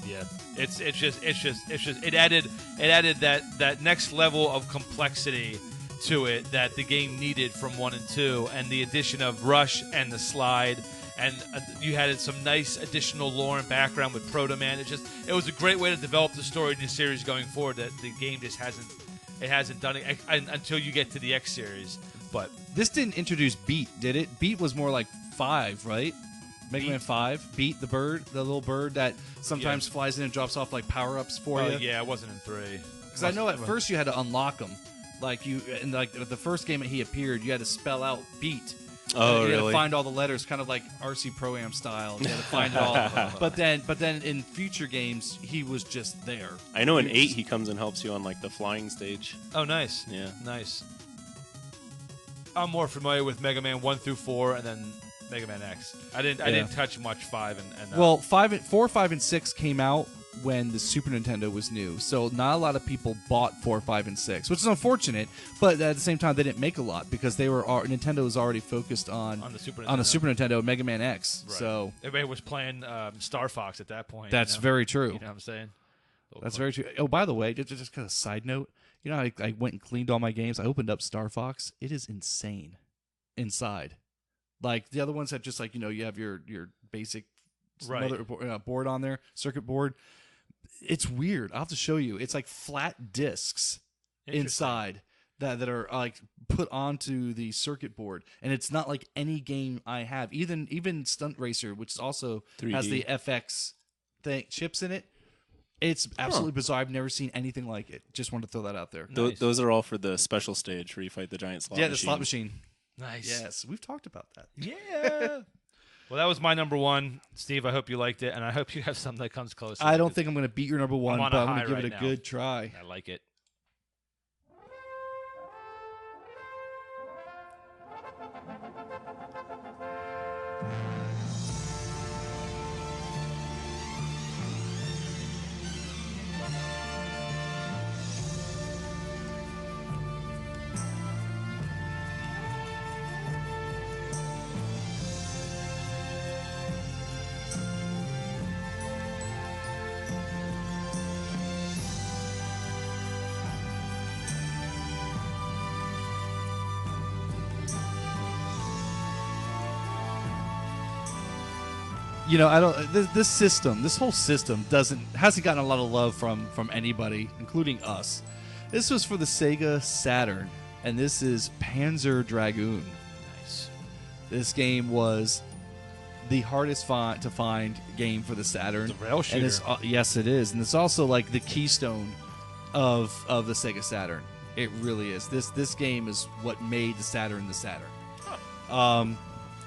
Yeah, it added that next level of complexity to it that the game needed from 1 and 2, and the addition of Rush and the slide, and you had some nice additional lore and background with Proto Man. It was a great way to develop the story in the series going forward. That the game just hasn't done it until you get to the X series. But this didn't introduce Beat, did it? Beat was more like 5, right? Mega Man 5, Beat, the little bird that sometimes flies in and drops off like power-ups for you. Yeah, it wasn't in 3. Because I know at first you had to unlock them. Like the first game that he appeared, you had to spell out Beat. Oh, you really? had to find all the letters, kind of like RC Pro-Am style. You had to find it all. But then in future games, he was just there. I know in 8 he comes and helps you on like the flying stage. Oh, nice. Yeah. Nice. I'm more familiar with Mega Man 1 through 4, and then Mega Man X. I didn't touch much 5 and well, 4, 5, and 6 came out when the Super Nintendo was new, so not a lot of people bought 4, 5, and 6, which is unfortunate. But at the same time, they didn't make a lot because Nintendo was already focused on the Super Nintendo, Mega Man X. Right. So everybody was playing Star Fox at that point. That's very true. You know what I'm saying? That's very true. Oh, by the way, just kind of side note, you know, I went and cleaned all my games. I opened up Star Fox. It is insane inside. Like the other ones have just like, you know, you have your basic board on there, circuit board. It's weird. I'll have to show you. It's like flat discs inside that are like put onto the circuit board, and it's not like any game I have. Even Stunt Racer, which also 3D. has the FX chips in it. It's absolutely bizarre. I've never seen anything like it. Just wanted to throw that out there. Nice. Those are all for the special stage where you fight the giant slot machine. Yeah, the slot machine. Nice. Yes, we've talked about that. Yeah. Well, that was my number 1. Steve, I hope you liked it, and I hope you have something that comes close. I don't think I'm going to beat your number 1, but I'm going to give it a now. good try. I like it. You know, I don't. This whole system hasn't gotten a lot of love from anybody, including us. This was for the Sega Saturn, and this is Panzer Dragoon. Nice. This game was the hardest to find game for the Saturn. The rail shooter. And yes, it is, and it's also like the keystone of the Sega Saturn. It really is. This game is what made the Saturn the Saturn. Huh.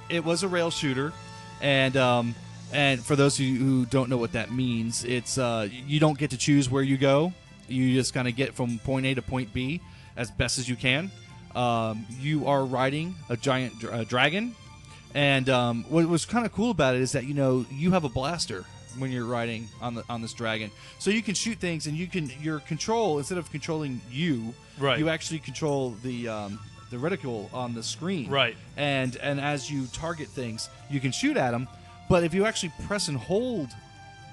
It was a rail shooter, and for those of you who don't know what that means, it's you don't get to choose where you go. You just kind of get from point A to point B as best as you can. You are riding a giant dragon, and what was kind of cool about it is that you have a blaster when you're riding on this dragon, so you can shoot things, and your control, instead of controlling you, you actually control the reticle on the screen, right? And as you target things, you can shoot at them. But if you actually press and hold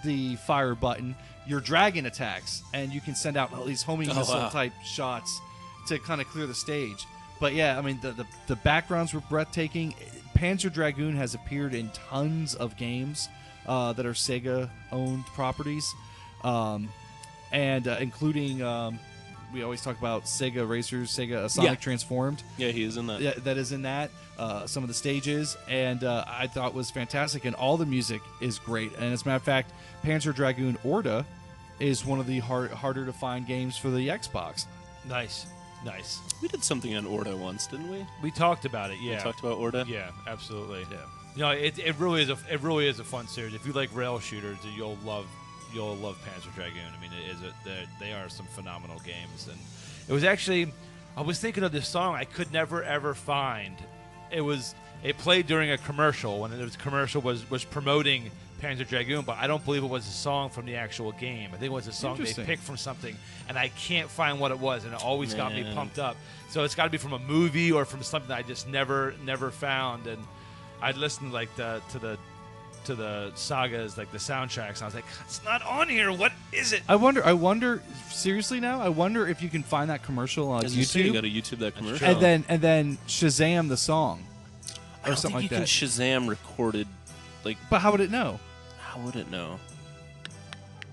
the fire button, your dragon attacks, and you can send out at least homing missile type shots to kind of clear the stage. But yeah, I mean the backgrounds were breathtaking. Panzer Dragoon has appeared in tons of games that are Sega-owned properties, and including. We always talk about Sega Racers, Sega Sonic Transformed. Yeah, he is in that. Yeah, that is in that. Some of the stages, and I thought was fantastic, and all the music is great. And as a matter of fact, Panzer Dragoon Orta is one of the harder to find games for the Xbox. Nice. We did something on Orta once, didn't we? We talked about it. Yeah. We talked about Orta. Yeah, absolutely. Yeah. You know, it really is a fun series. If you like rail shooters, you'll love you'll love Panzer Dragoon. I mean, they are some phenomenal games, and it was actually I was thinking of this song I could never ever find. It played during a commercial when the commercial was promoting Panzer Dragoon, but I don't believe it was a song from the actual game. I think it was a song they picked from something, and I can't find what it was, and it always got me pumped up. So it's got to be from a movie or from something I just never found. And I'd listen like to the sagas, like the soundtracks, and I was like, it's not on here. What is it? I wonder. Seriously, now I wonder if you can find that commercial on YouTube. You got to YouTube that commercial, and then Shazam the song, or something like that. You can Shazam recorded, like. But how would it know? How would it know?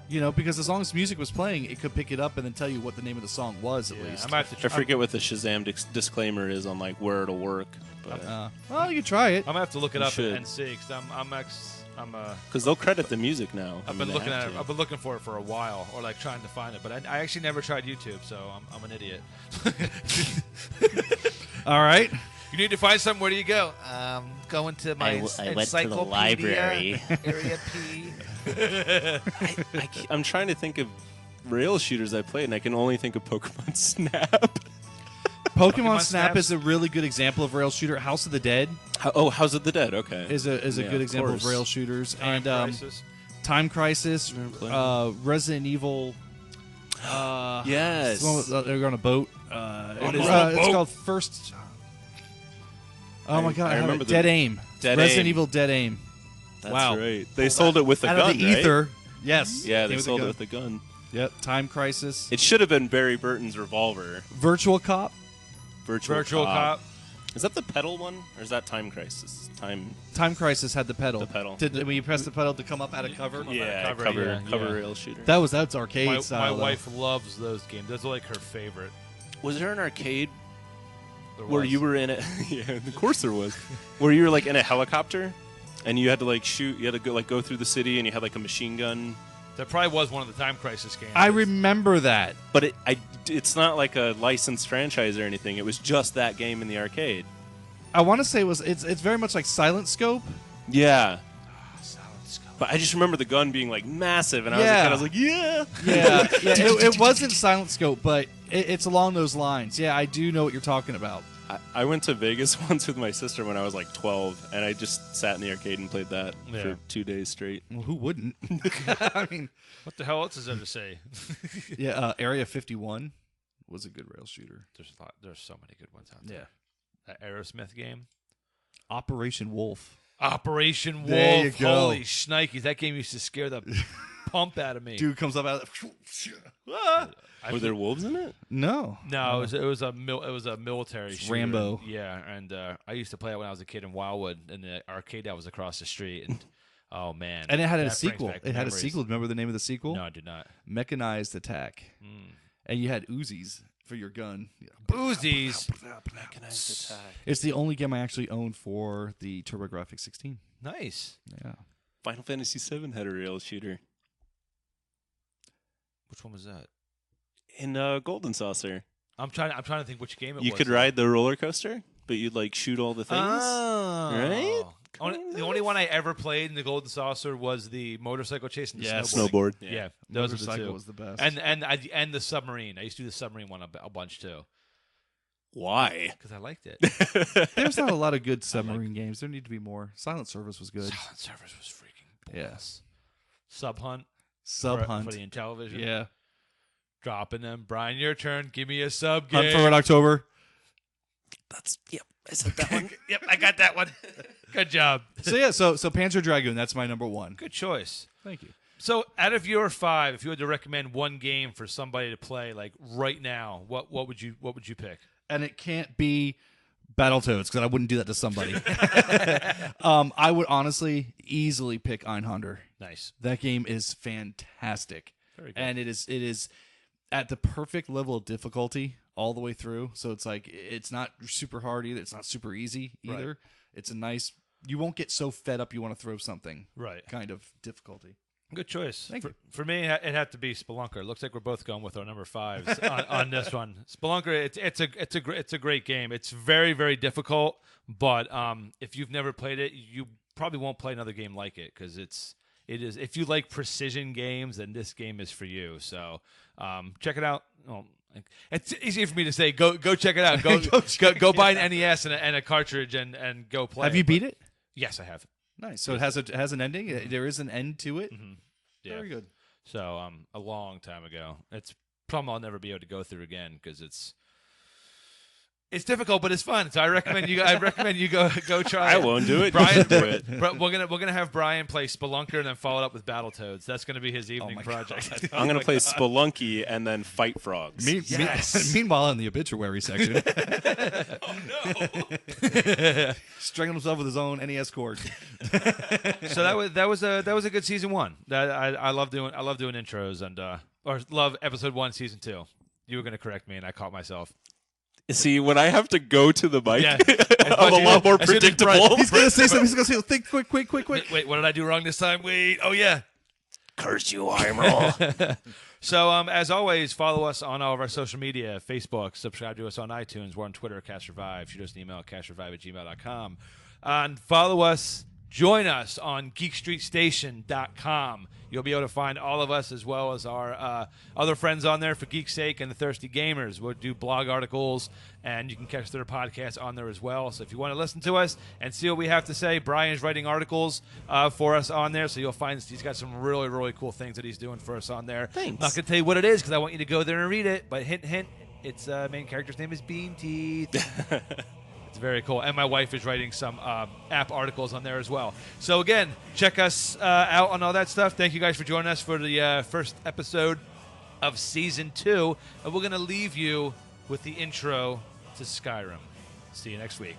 You know, because as long as music was playing, it could pick it up and then tell you what the name of the song was, at least. I forget what the Shazam disclaimer is on like where it'll work. But well, you try it. I'm gonna have to look it up and see, because because they'll credit the music now. I've been looking at it. I've been looking for it for a while, or like trying to find it, but I actually never tried YouTube, so I'm an idiot. All right. You need to find something. Where do you go? Going to my I went to the library. Area P. I'm trying to think of rail shooters I played, and I can only think of Pokemon Snap. Pokemon Snap is a really good example of rail shooter. House of the Dead. House of the Dead. Okay, is a good example of rail shooters. Time Crisis, Resident Evil. Yes, they're on a boat. It's called First. Oh my God! I remember Dead Aim. Resident Evil Dead Aim. That's right. They sold it with a gun, out of the ether. Right? Yes. Yeah, they sold it with a gun. Yep. Time Crisis. It should have been Barry Burton's revolver. Virtual Cop. Virtual Cop. Is that the pedal one, or is that Time Crisis? Time Crisis had the pedal. The pedal. When you press the pedal to come up out of cover. Cover rail shooter. That's arcade style. My wife loves those games. Those are like her favorite. Was there an arcade where you were in it? Yeah, of course there was. Where you were like in a helicopter, and you had to like shoot. You had to go through the city, and you had like a machine gun. That probably was one of the Time Crisis games. I remember that, but it's not like a licensed franchise or anything. It was just that game in the arcade. I want to say it's very much like Silent Scope. Yeah. Silent Scope. But I just remember the gun being like massive, and I was like, yeah. It wasn't Silent Scope, but it's along those lines. Yeah, I do know what you're talking about. I went to Vegas once with my sister when I was like 12, and I just sat in the arcade and played that for 2 days straight. Well, who wouldn't? I mean, what the hell else is there to say? Area 51 was a good rail shooter. There's so many good ones out there. Yeah. That Aerosmith game. Operation Wolf. Operation Wolf. There you go. Holy shnikes. That game used to scare the pump out of me. Dude comes up out of Were there wolves in it? No. It was a military shooter. Rambo. Yeah, and I used to play it when I was a kid in Wildwood, and the arcade that was across the street. And oh man! And it had a sequel. Had a sequel. Remember the name of the sequel? No, I did not. Mechanized Attack. And you had Uzis for your gun. Uzis. Mechanized Attack. It's the only game I actually owned for the TurboGrafx 16. Nice. Yeah. Final Fantasy VII had a rail shooter. Which one was that? In Golden Saucer. I'm trying to think which game it was. You could ride the roller coaster, but you'd like shoot all the things. Oh. Right? The only one I ever played in the Golden Saucer was the motorcycle chase and the snowboard. Yeah, those are the two. Was the best. And the submarine. I used to do the submarine one a bunch too. Why? Because I liked it. There's not a lot of good submarine games. There need to be more. Silent Service was good. Silent Service was freaking cool. Yes. Sub Hunt. For the Intellivision. Yeah. Dropping them. Brian, your turn. Give me a sub game. Hunt for Red October. I said that one. Yep, I got that one. Good job. So Panzer Dragoon, that's my number one. Good choice. Thank you. So out of your 5, if you had to recommend one game for somebody to play like right now, what would you pick? And it can't be Battletoads, because I wouldn't do that to somebody. I would honestly easily pick Einhander. Nice. That game is fantastic. Very good. And it is at the perfect level of difficulty all the way through. So it's like, it's not super hard either. It's not super easy either. Right. It's a nice, you won't get so fed up you want to throw something. Right. Kind of difficulty. Good choice. Thank you. For me, it had to be Spelunker. It looks like we're both going with our number 5s on this one. Spelunker, it's a great game. It's very, very difficult, but if you've never played it, you probably won't play another game like it, because it's it is. If you like precision games, then this game is for you. So check it out. Well, it's easy for me to say. Go check it out. Go buy an NES and a cartridge and go play. Have you beat it? Yes, I have. Nice. So it has an ending. There is an end to it. Mm-hmm. Yeah. Very good. So a long time ago. It's problem I'll never be able to go through again because it's difficult, but it's fun. So I recommend you go try it. I won't do it. Brian, do it. We're gonna have Brian play Spelunker and then follow it up with Battletoads. That's gonna be his evening project. I'm gonna play Spelunky and then fight frogs. Meanwhile, in the obituary section, strangling himself with his own NES cord. So that was a good season 1. That I love doing intros and or love episode 1, season 2. You were gonna correct me and I caught myself. See, when I have to go to the mic, yeah. I'm a lot more predictable. He's going to say something. He's going to say, think quick. Wait, what did I do wrong this time? Wait, oh, yeah. Curse you, Emerald. So, as always, follow us on all of our social media, Facebook, subscribe to us on iTunes. We're on Twitter, CastRevive. Shoot us an email at castrevive@gmail.com. And follow us, join us on GeekStreetStation.com. You'll be able to find all of us as well as our other friends on there for Geek's Sake and the Thirsty Gamers. We'll do blog articles, and you can catch their podcasts on there as well. So if you want to listen to us and see what we have to say, Brian's writing articles for us on there. So you'll find he's got some really, really cool things that he's doing for us on there. Thanks. I'm not going to tell you what it is because I want you to go there and read it. But hint, hint, its main character's name is Bean Teeth. It's very cool. And my wife is writing some app articles on there as well. So, again, check us out on all that stuff. Thank you guys for joining us for the first episode of Season 2. And we're going to leave you with the intro to Skyrim. See you next week.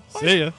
See ya.